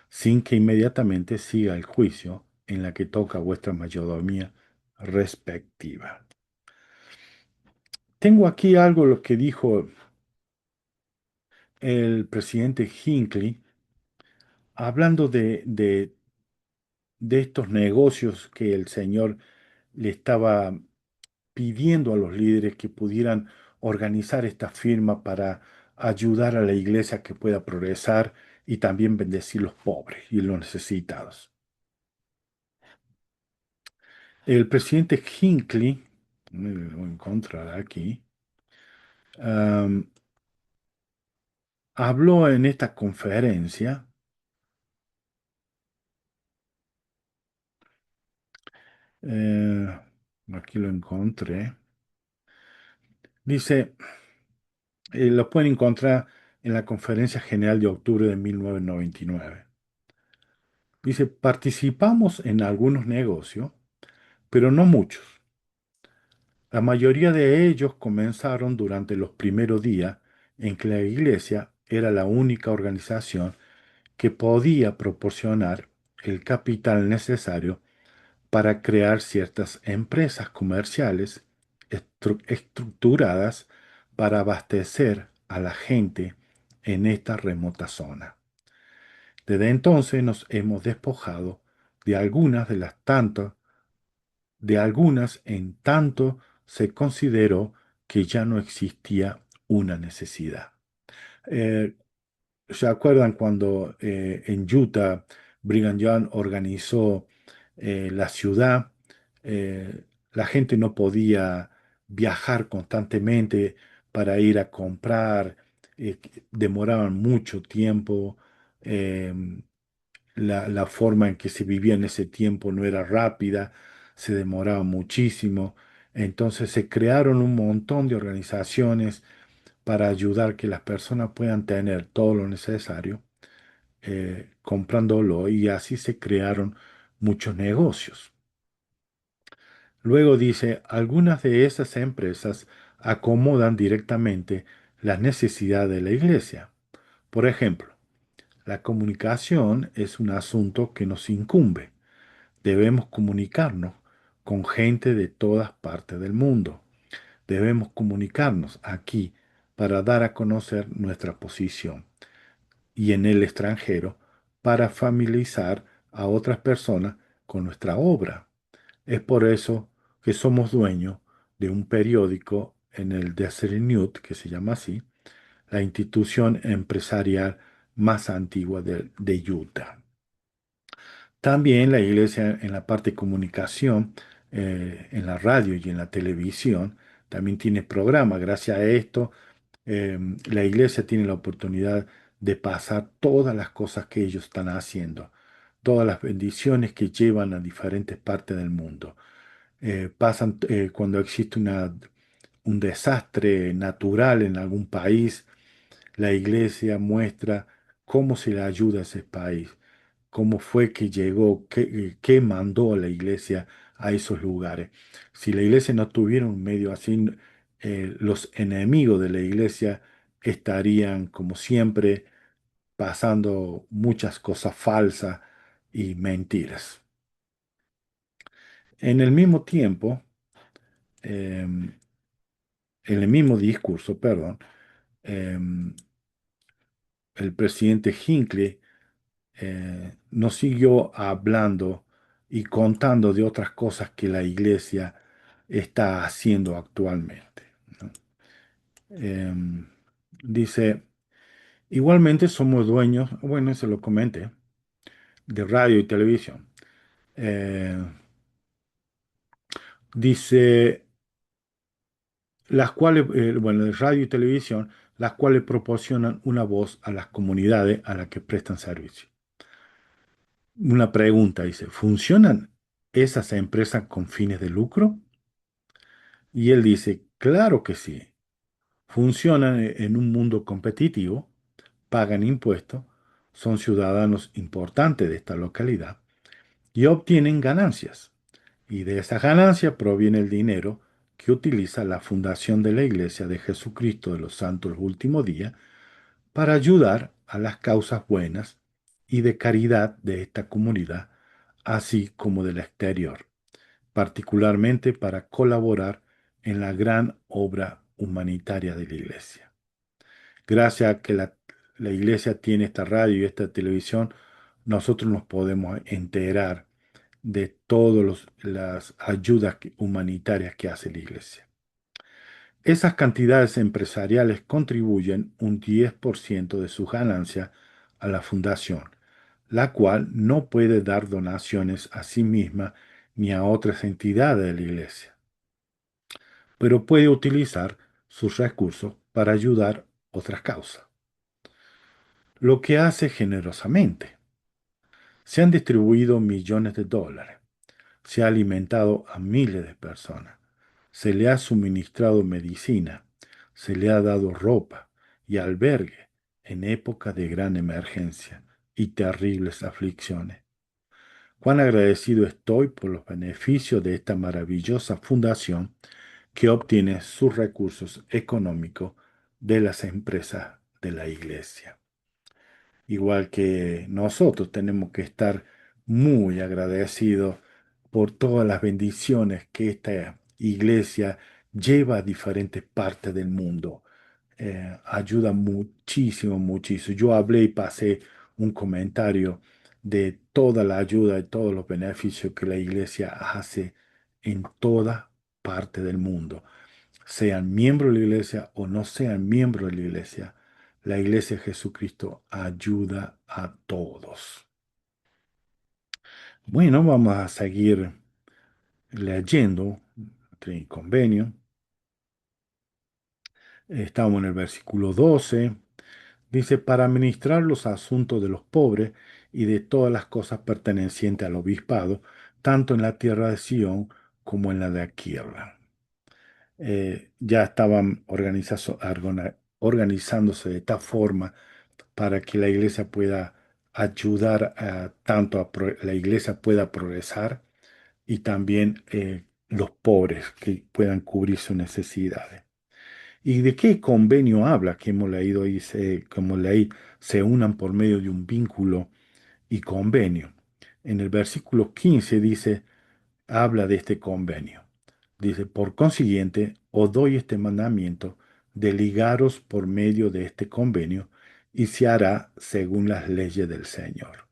sin que inmediatamente siga el juicio en la que toca vuestra mayordomía respectiva. Tengo aquí algo lo que dijo el presidente Hinckley, hablando de estos negocios que el Señor le estaba pidiendo a los líderes que pudieran organizar esta firma para ayudar a la iglesia que pueda progresar y también bendecir los pobres y los necesitados. El presidente Hinckley, lo voy a encontrar aquí, am, habló en esta conferencia. eh, Aquí lo encontré. Dice, lo pueden encontrar en la Conferencia General de octubre de 1999. Dice, participamos en algunos negocios, pero no muchos. La mayoría de ellos comenzaron durante los primeros días en que la Iglesia era la única organización que podía proporcionar el capital necesario para crear ciertas empresas comerciales estructuradas para abastecer a la gente en esta remota zona. Desde entonces nos hemos despojado de algunas de las tantas, de algunas en tanto se consideró que ya no existía una necesidad. Eh, ¿Se acuerdan cuando en Utah Brigham Young organizó la ciudad? La gente no podía viajar constantemente para ir a comprar, demoraban mucho tiempo. La forma en que se vivía en ese tiempo no era rápida, se demoraba muchísimo. Entonces se crearon un montón de organizaciones para ayudar que las personas puedan tener todo lo necesario comprándolo, y así se crearon muchos negocios. Luego dice, algunas de esas empresas acomodan directamente las necesidades de la iglesia. Por ejemplo, la comunicación es un asunto que nos incumbe. Debemos comunicarnos con gente de todas partes del mundo. Debemos comunicarnos aquí para dar a conocer nuestra posición, y en el extranjero para familiarizar a otras personas con nuestra obra. Es por eso que somos dueños de un periódico en el Desert News, que se llama así, la institución empresarial más antigua de Utah. También la iglesia en la parte de comunicación, en la radio y en la televisión, también tiene programas. Gracias a esto, la iglesia tiene la oportunidad de pasar todas las cosas que ellos están haciendo, todas las bendiciones que llevan a diferentes partes del mundo. Pasan cuando existe un desastre natural en algún país, la iglesia muestra cómo se le ayuda a ese país, cómo fue que llegó, qué mandó a la iglesia a esos lugares. Si la iglesia no tuviera un medio así, los enemigos de la iglesia estarían, como siempre, pasando muchas cosas falsas y mentiras. En el mismo tiempo, en el mismo discurso, perdón, el presidente Hinckley nos siguió hablando y contando de otras cosas que la iglesia está haciendo actualmente, ¿no? Dice, igualmente somos dueños, bueno, eso lo comenté, de radio y televisión. Eh, dice, las cuales, bueno, de radio y televisión, las cuales proporcionan una voz a las comunidades a las que prestan servicio. Una pregunta, dice, ¿funcionan esas empresas con fines de lucro? Y él dice, claro que sí. Funcionan en un mundo competitivo, pagan impuestos, son ciudadanos importantes de esta localidad y obtienen ganancias. Y de esa ganancia proviene el dinero que utiliza la Fundación de la Iglesia de Jesucristo de los Santos los Últimos Días para ayudar a las causas buenas y de caridad de esta comunidad, así como del exterior, particularmente para colaborar en la gran obra humanitaria de la Iglesia. Gracias a que la Iglesia tiene esta radio y esta televisión, nosotros nos podemos enterar de todas las ayudas humanitarias que hace la Iglesia. Esas cantidades empresariales contribuyen un 10% de sus ganancias a la fundación, la cual no puede dar donaciones a sí misma ni a otras entidades de la Iglesia, pero puede utilizar sus recursos para ayudar otras causas, lo que hace generosamente. Se han distribuido millones de dólares, se ha alimentado a miles de personas, se le ha suministrado medicina, se le ha dado ropa y albergue en época de gran emergencia y terribles aflicciones. Cuán agradecido estoy por los beneficios de esta maravillosa fundación que obtiene sus recursos económicos de las empresas de la Iglesia. Igual que nosotros tenemos que estar muy agradecidos por todas las bendiciones que esta iglesia lleva a diferentes partes del mundo. Ayuda muchísimo, muchísimo. Yo hablé y pasé un comentario de toda la ayuda y todos los beneficios que la iglesia hace en toda parte del mundo, sean miembros de la iglesia o no sean miembros de la iglesia. La iglesia de Jesucristo ayuda a todos. Bueno, vamos a seguir leyendo el convenio. Estamos en el versículo 12. Dice, para administrar los asuntos de los pobres y de todas las cosas pertenecientes al obispado, tanto en la tierra de Sión como en la de Aquila. Ya estaban organizándose de tal forma para que la iglesia pueda ayudar tanto la iglesia pueda progresar y también los pobres que puedan cubrir sus necesidades. ¿Y de qué convenio habla que hemos leído ahí? Como leí, se unan por medio de un vínculo y convenio. En el versículo 15 dice, habla de este convenio. Dice, por consiguiente, os doy este mandamiento de ligaros por medio de este convenio y se hará según las leyes del Señor.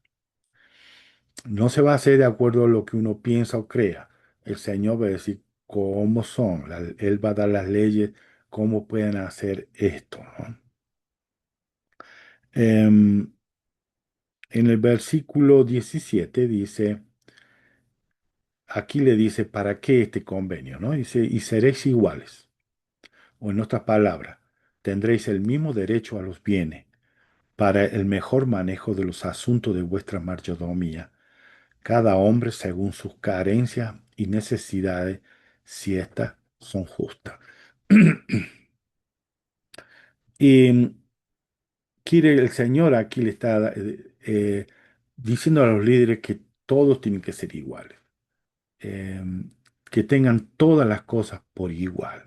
No se va a hacer de acuerdo a lo que uno piensa o crea. El Señor va a decir cómo son. Él va a dar las leyes, cómo pueden hacer esto, ¿no? En el versículo 17 dice, aquí le dice, ¿para qué este convenio? ¿No? Dice, y seréis iguales. O en otras palabras, tendréis el mismo derecho a los bienes para el mejor manejo de los asuntos de vuestra mayordomía, cada hombre según sus carencias y necesidades, si éstas son justas. Y quiere el Señor aquí le está diciendo a los líderes que todos tienen que ser iguales, eh, que tengan todas las cosas por igual,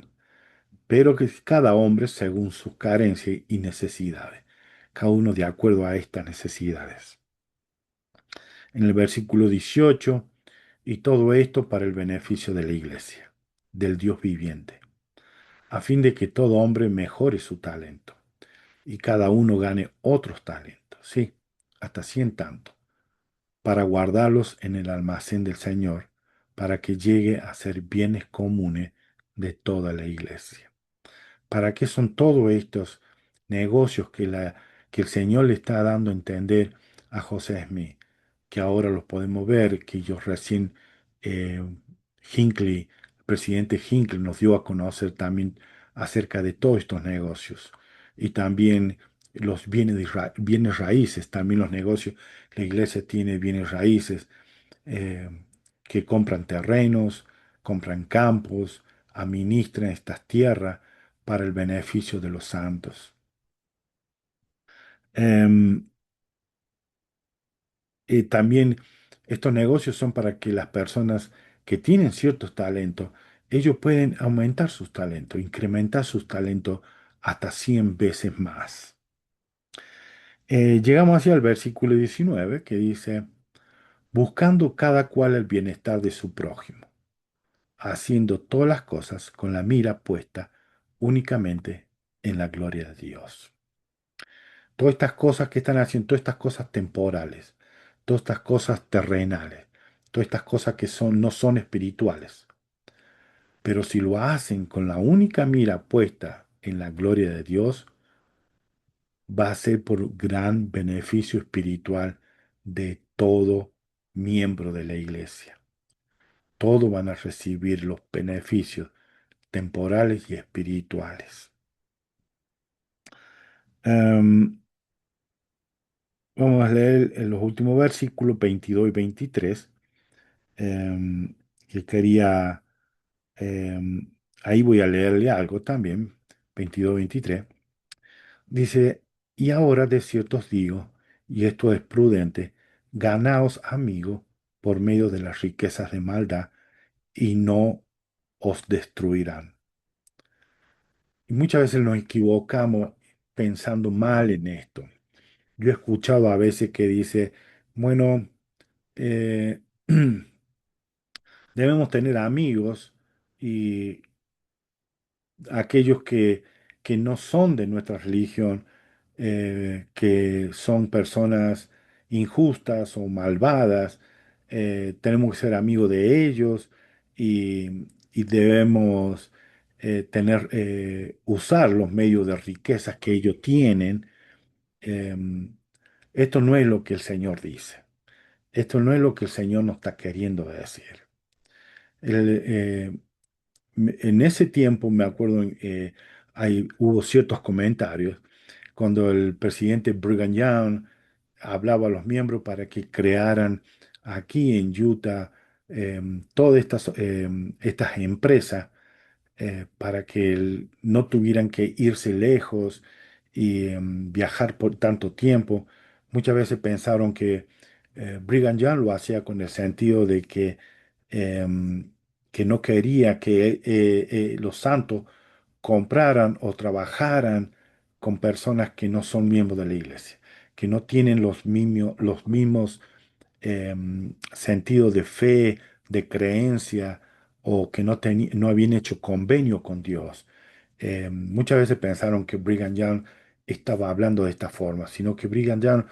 pero que cada hombre según sus carencias y necesidades, cada uno de acuerdo a estas necesidades. En el versículo 18, y todo esto para el beneficio de la iglesia, del Dios viviente, a fin de que todo hombre mejore su talento y cada uno gane otros talentos, sí, hasta 100 tantos, para guardarlos en el almacén del Señor, para que llegue a ser bienes comunes de toda la iglesia. ¿Para qué son todos estos negocios que el Señor le está dando a entender a José Smith? que ahora los podemos ver, que ellos recién, eh, Hinckley, el presidente Hinckley nos dio a conocer también acerca de todos estos negocios. Y también los bienes raíces, también los negocios. La iglesia tiene bienes raíces eh, que compran terrenos, compran campos, administran estas tierras para el beneficio de los santos. Em, También estos negocios son para que las personas que tienen ciertos talentos, ellos pueden aumentar sus talentos, incrementar sus talentos hasta 100 veces más. Llegamos hacia el versículo 19 que dice, buscando cada cual el bienestar de su prójimo, haciendo todas las cosas con la mira puesta únicamente en la gloria de Dios. Todas estas cosas que están haciendo, todas estas cosas temporales, todas estas cosas terrenales, todas estas cosas que son, no son espirituales, pero si lo hacen con la única mira puesta en la gloria de Dios, va a ser por gran beneficio espiritual de todo miembro de la iglesia. Todos van a recibir los beneficios temporales y espirituales. Em, Vamos a leer en los últimos versículos 22 y 23, que quería, em, ahí voy a leerle algo también, 22-23. Dice, y ahora de cierto os digo, y esto es prudente, ganaos amigos por medio de las riquezas de maldad, y no os destruirán. Y muchas veces nos equivocamos pensando mal en esto. Yo he escuchado a veces que dice, bueno, eh, debemos tener amigos y aquellos que no son de nuestra religión, que son personas injustas o malvadas, tenemos que ser amigos de ellos y debemos usar los medios de riquezas que ellos tienen. Em, Esto no es lo que el Señor dice. Esto no es lo que el Señor nos está queriendo decir. El, en ese tiempo, me acuerdo, hubo ciertos comentarios cuando el presidente Brigham Young hablaba a los miembros para que crearan aquí en Utah todas estas empresas para que no tuvieran que irse lejos y viajar por tanto tiempo. Muchas veces pensaron que Brigham Young lo hacía con el sentido de em, que no quería que los santos compraran o trabajaran con personas que no son miembros de la iglesia, que no tienen los mismos sentido de fe, de creencia, o que no habían hecho convenio con Dios. Muchas veces pensaron que Brigham Young estaba hablando de esta forma, sino que Brigham Young,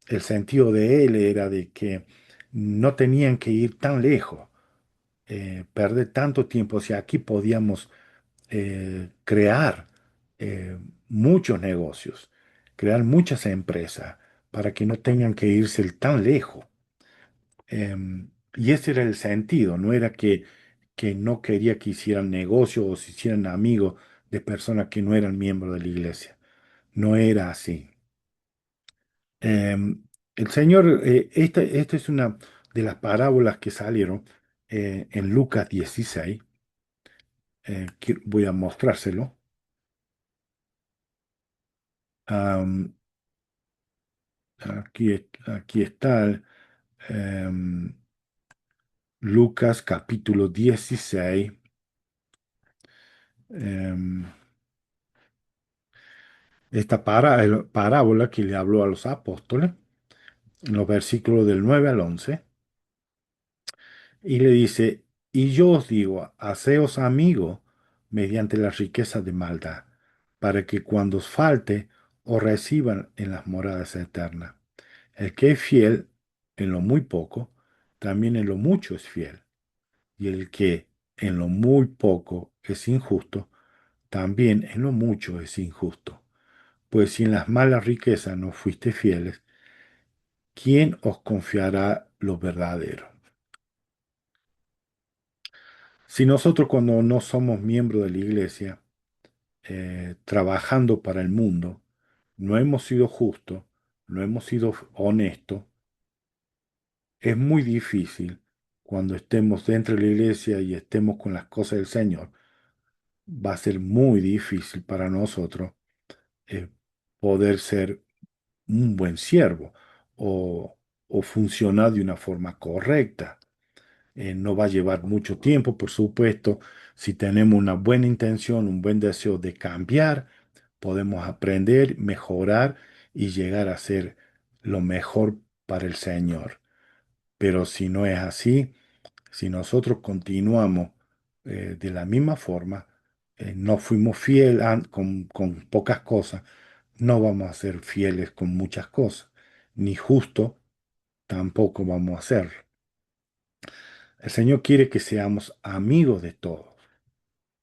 el sentido de él era de que no tenían que ir tan lejos, perder tanto tiempo. O sea, aquí podíamos crear muchos negocios, crear muchas empresas para que no tengan que irse tan lejos. Y ese era el sentido, no era que no quería que hicieran negocio o se hicieran amigos de personas que no eran miembros de la iglesia. No era así. El Señor, esta es una de las parábolas que salieron en Lucas 16. Voy a mostrárselo. Am, aquí está em, Lucas capítulo 16. em, Esta parábola que le habló a los apóstoles, en los versículos del 9 al 11, y le dice, y yo os digo, haceos amigos mediante las riquezas de maldad, para que cuando os falte, os reciban en las moradas eternas. El que es fiel en lo muy poco, también en lo mucho es fiel, y el que en lo muy poco es injusto, también en lo mucho es injusto. Pues si en las malas riquezas no fuiste fieles, ¿quién os confiará lo verdadero? Si nosotros cuando no somos miembros de la iglesia, trabajando para el mundo, no hemos sido justos, no hemos sido honestos, es muy difícil cuando estemos dentro de la iglesia y estemos con las cosas del Señor. Va a ser muy difícil para nosotros eh, poder ser un buen siervo o, o funcionar de una forma correcta. No va a llevar mucho tiempo, por supuesto. Si tenemos una buena intención, un buen deseo de cambiar, podemos aprender, mejorar y llegar a ser lo mejor para el Señor. Pero si no es así, si nosotros continuamos de la misma forma, no fuimos fieles con pocas cosas, no vamos a ser fieles con muchas cosas, ni justo tampoco vamos a ser. El Señor quiere que seamos amigos de todos,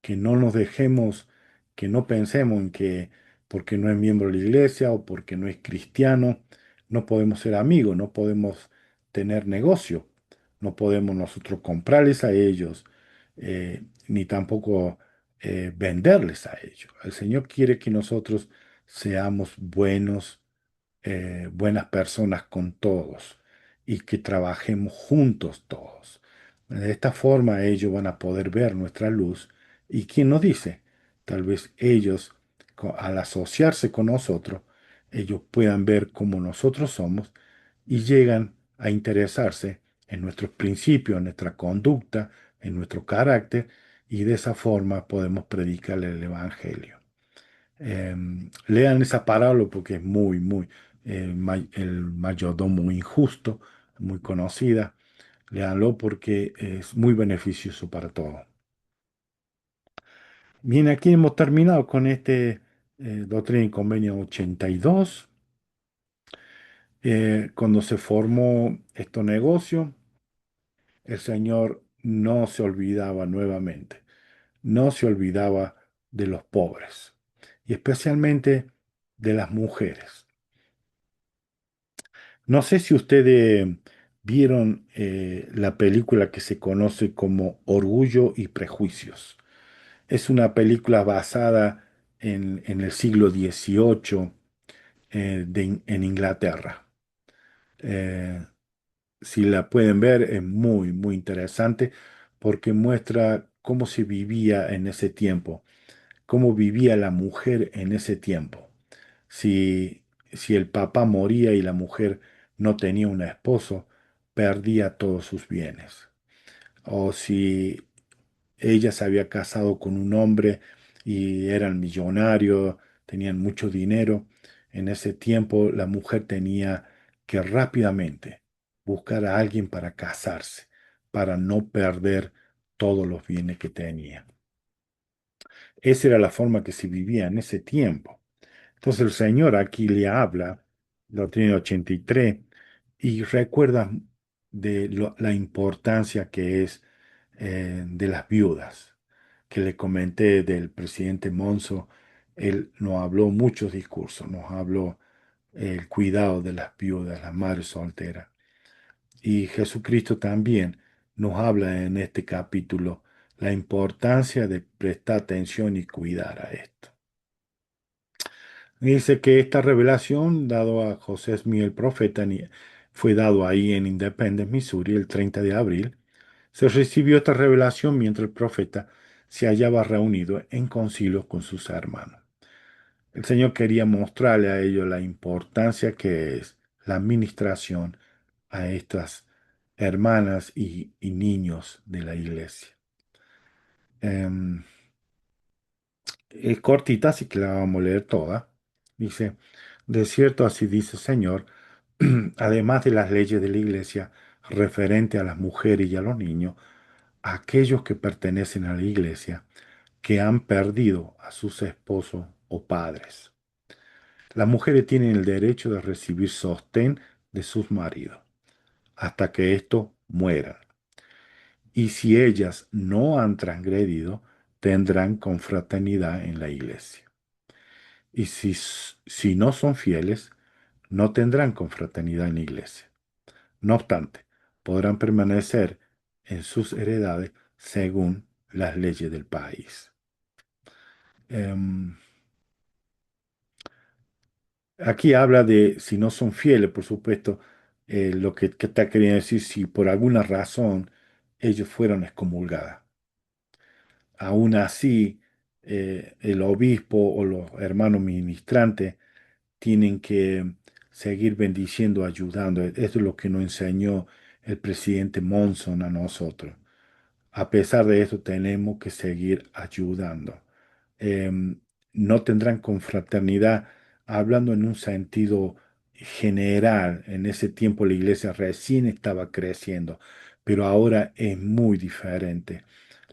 que no nos dejemos, que no pensemos en que porque no es miembro de la iglesia o porque no es cristiano, no podemos ser amigos, no podemos tener negocio, no podemos nosotros comprarles a ellos, ni tampoco venderles a ellos. El Señor quiere que nosotros seamos buenas personas con todos y que trabajemos juntos todos. De esta forma ellos van a poder ver nuestra luz y quién nos dice, tal vez ellos al asociarse con nosotros, ellos puedan ver cómo nosotros somos y llegan a interesarse en nuestros principios, en nuestra conducta, en nuestro carácter y de esa forma podemos predicarle el Evangelio. Lean esa parábola porque es el mayordomo injusto, muy conocida. Leanlo porque es muy beneficioso para todos. Bien, aquí hemos terminado con este Doctrina y Convenio 82. Cuando se formó este negocio, el Señor no se olvidaba nuevamente, no se olvidaba de los pobres y especialmente de las mujeres. No sé si ustedes vieron la película que se conoce como Orgullo y Prejuicios. Es una película basada en el siglo XVIII en Inglaterra. Eh, si la pueden ver, es muy interesante porque muestra cómo se vivía en ese tiempo, cómo vivía la mujer en ese tiempo. Si, si el papá moría y la mujer no tenía un esposo, perdía todos sus bienes. O si ella se había casado con un hombre y eran millonarios, tenían mucho dinero, en ese tiempo la mujer tenía que rápidamente buscar a alguien para casarse, para no perder todos los bienes que tenía. Esa era la forma que se vivía en ese tiempo. Entonces el Señor aquí le habla, Doctrina 83, y recuerda de la importancia que es de las viudas, que le comenté del presidente Monzo. Él nos habló muchos discursos, nos habló el cuidado de las viudas, las madres solteras. Y Jesucristo también nos habla en este capítulo la importancia de prestar atención y cuidar a esto. Dice que esta revelación, dado a José Smith el profeta, fue dado ahí en Independence, Missouri, el 30 de abril. Se recibió esta revelación mientras el profeta se hallaba reunido en concilio con sus hermanos. El Señor quería mostrarle a ellos la importancia que es la administración a estas hermanas y niños de la iglesia. Em, es cortita, así que la vamos a leer toda. Dice, de cierto así dice el Señor, además de las leyes de la iglesia referente a las mujeres y a los niños, aquellos que pertenecen a la iglesia que han perdido a sus esposos o padres. Las mujeres tienen el derecho de recibir sostén de sus maridos hasta que estos mueran. Y si ellas no han transgredido, tendrán confraternidad en la iglesia. Y si no son fieles, no tendrán confraternidad en la iglesia. No obstante, podrán permanecer en sus heredades según las leyes del país. Em, Aquí habla de si no son fieles, por supuesto, lo que está queriendo decir si por alguna razón ellos fueron excomulgadas. Aún así, el obispo o los hermanos ministrantes tienen que seguir bendiciendo, ayudando. Esto es lo que nos enseñó el presidente Monson a nosotros. A pesar de eso, tenemos que seguir ayudando. Em, no tendrán confraternidad, hablando en un sentido general. En ese tiempo la iglesia recién estaba creciendo, pero ahora es muy diferente.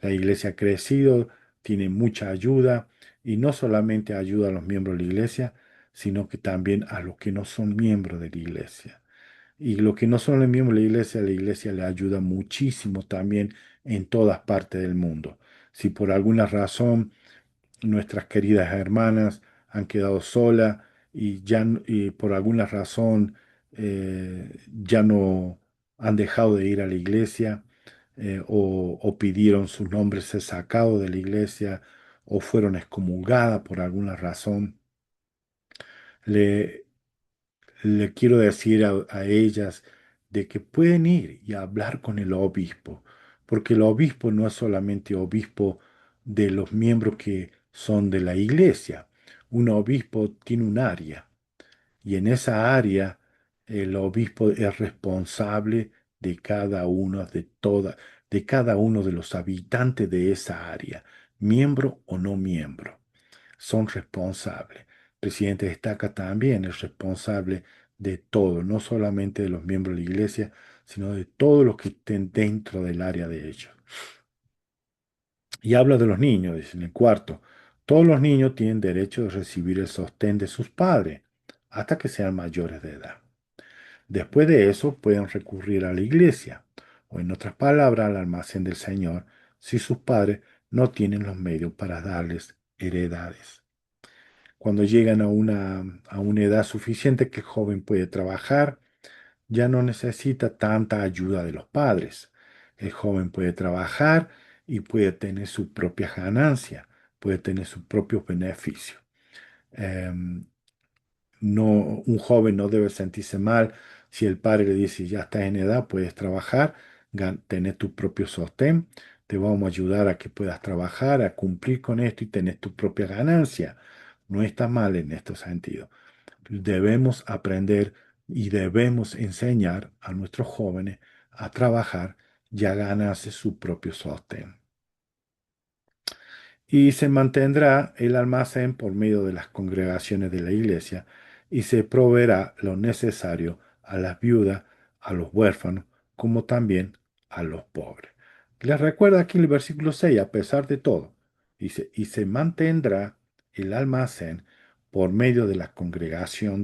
La iglesia ha crecido, tiene mucha ayuda y no solamente ayuda a los miembros de la iglesia, sino que también a los que no son miembros de la iglesia. Y los que no son los miembros de la iglesia le ayuda muchísimo también en todas partes del mundo. Si por alguna razón nuestras queridas hermanas han quedado solas y y por alguna razón ya no han dejado de ir a la iglesia, o pidieron sus nombres ser sacados de la iglesia o fueron excomulgadas por alguna razón, le, le quiero decir a ellas de que pueden ir y hablar con el obispo, porque el obispo no es solamente obispo de los miembros que son de la iglesia. Un obispo tiene un área y en esa área el obispo es responsable de cada uno de cada uno de los habitantes de esa área, miembro o no miembro, son responsables. El presidente destaca también es responsable de todo, no solamente de los miembros de la iglesia, sino de todos los que estén dentro del área de ellos. Y habla de los niños, dice en el cuarto. Todos los niños tienen derecho de recibir el sostén de sus padres hasta que sean mayores de edad. Después de eso pueden recurrir a la iglesia o en otras palabras al almacén del Señor si sus padres no tienen los medios para darles heredades. Cuando llegan a una edad suficiente que el joven puede trabajar, ya no necesita tanta ayuda de los padres. El joven puede trabajar y puede tener su propia ganancia, puede tener sus propios beneficios. Em, no, un joven no debe sentirse mal si el padre le dice, ya estás en edad, puedes trabajar, tener tu propio sostén, te vamos a ayudar a que puedas trabajar, a cumplir con esto y tener tu propia ganancia. No está mal en este sentido. Debemos aprender y debemos enseñar a nuestros jóvenes a trabajar y a ganarse su propio sostén. Y se mantendrá el almacén por medio de las congregaciones de la iglesia y se proveerá lo necesario a las viudas, a los huérfanos, como también a los pobres. Les recuerda aquí el versículo 6, a pesar de todo, dice, y se mantendrá el almacén por medio de la congregación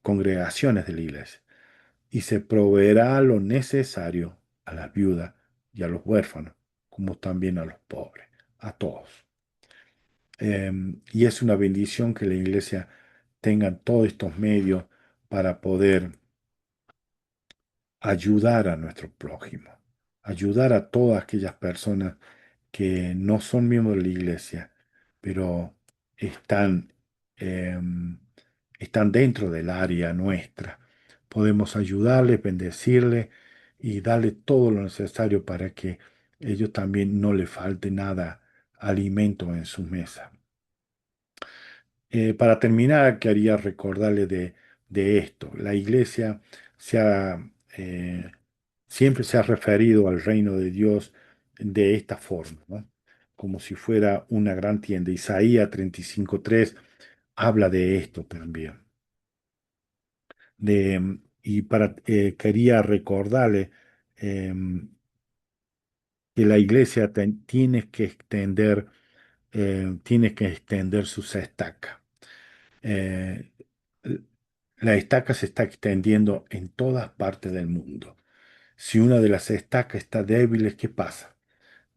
congregaciones de la iglesia y se proveerá lo necesario a las viudas y a los huérfanos, como también a los pobres, a todos. Y es una bendición que la iglesia tenga todos estos medios para poder ayudar a nuestro prójimo, ayudar a todas aquellas personas que no son miembros de la iglesia, pero están, em, están dentro del área nuestra. Podemos ayudarles, bendecirles y darle todo lo necesario para que ellos también no les falte nada, alimento en su mesa. Para terminar, quería recordarle de esto. La iglesia se ha, eh, siempre se ha referido al reino de Dios de esta forma, ¿no? Como si fuera una gran tienda. Isaías 35:3 habla de esto también. Quería recordarle que la iglesia tiene que extender sus estacas. Eh, la estaca se está extendiendo en todas partes del mundo. Si una de las estacas está débil, ¿qué pasa?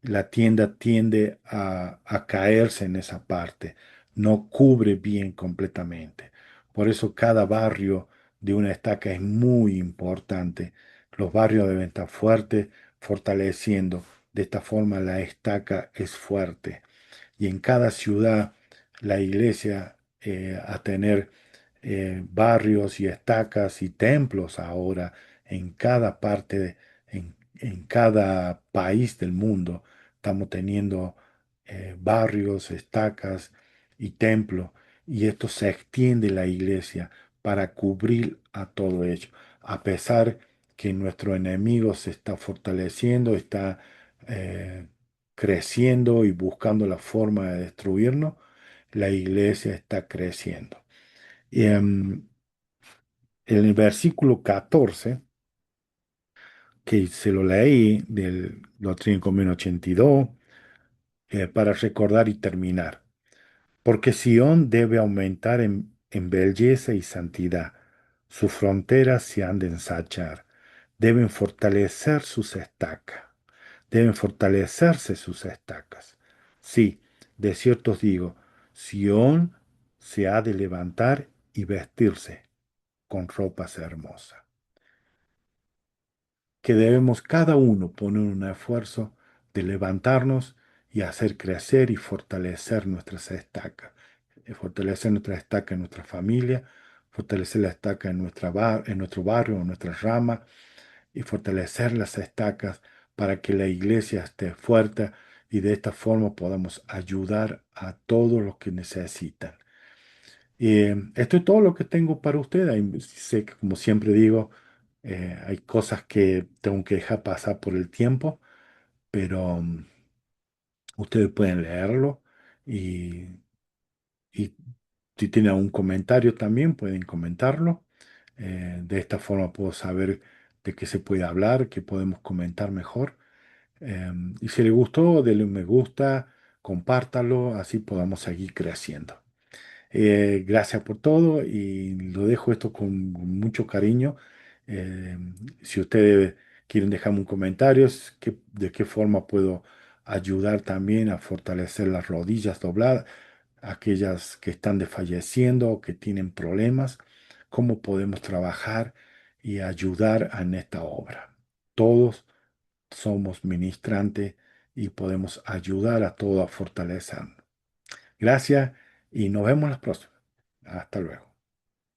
La tienda tiende a caerse en esa parte, no cubre bien completamente. Por eso cada barrio de una estaca es muy importante. Los barrios deben estar fuertes, fortaleciendo. De esta forma la estaca es fuerte. Y en cada ciudad la iglesia a tener barrios y estacas y templos ahora en cada parte, en cada país del mundo. Estamos teniendo barrios, estacas y templos y esto se extiende la iglesia para cubrir a todo ello. A pesar que nuestro enemigo se está fortaleciendo, está eh, creciendo y buscando la forma de destruirnos, la iglesia está creciendo. Y, en el versículo 14, que se lo leí del Doctrina y Convenio 82, para recordar y terminar. Porque Sión debe aumentar en belleza y santidad. Sus fronteras se han de ensanchar. Deben fortalecer sus estacas. Deben fortalecerse sus estacas. Sí, de cierto os digo, Sión se ha de levantar y vestirse con ropas hermosas. Que debemos cada uno poner un esfuerzo de levantarnos y hacer crecer y fortalecer nuestras estacas. Fortalecer nuestra estaca en nuestra familia, fortalecer la estaca en, en nuestro barrio, en nuestra rama, y fortalecer las estacas para que la iglesia esté fuerte y de esta forma podamos ayudar a todos los que necesitan. Esto es todo lo que tengo para ustedes. Sé que, como siempre digo, hay cosas que tengo que dejar pasar por el tiempo, pero ustedes pueden leerlo y si tienen algún comentario también pueden comentarlo. De esta forma puedo saber de qué se puede hablar, qué podemos comentar mejor. Y si les gustó, denle un me gusta, compártalo, así podamos seguir creciendo. Gracias por todo y lo dejo esto con mucho cariño. Eh, si ustedes quieren dejarme un comentario, de qué forma puedo ayudar también a fortalecer las rodillas dobladas, aquellas que están desfalleciendo o que tienen problemas, cómo podemos trabajar y ayudar en esta obra. Todos somos ministrantes y podemos ayudar a todos a fortalecer. Gracias y nos vemos la próxima. Hasta luego.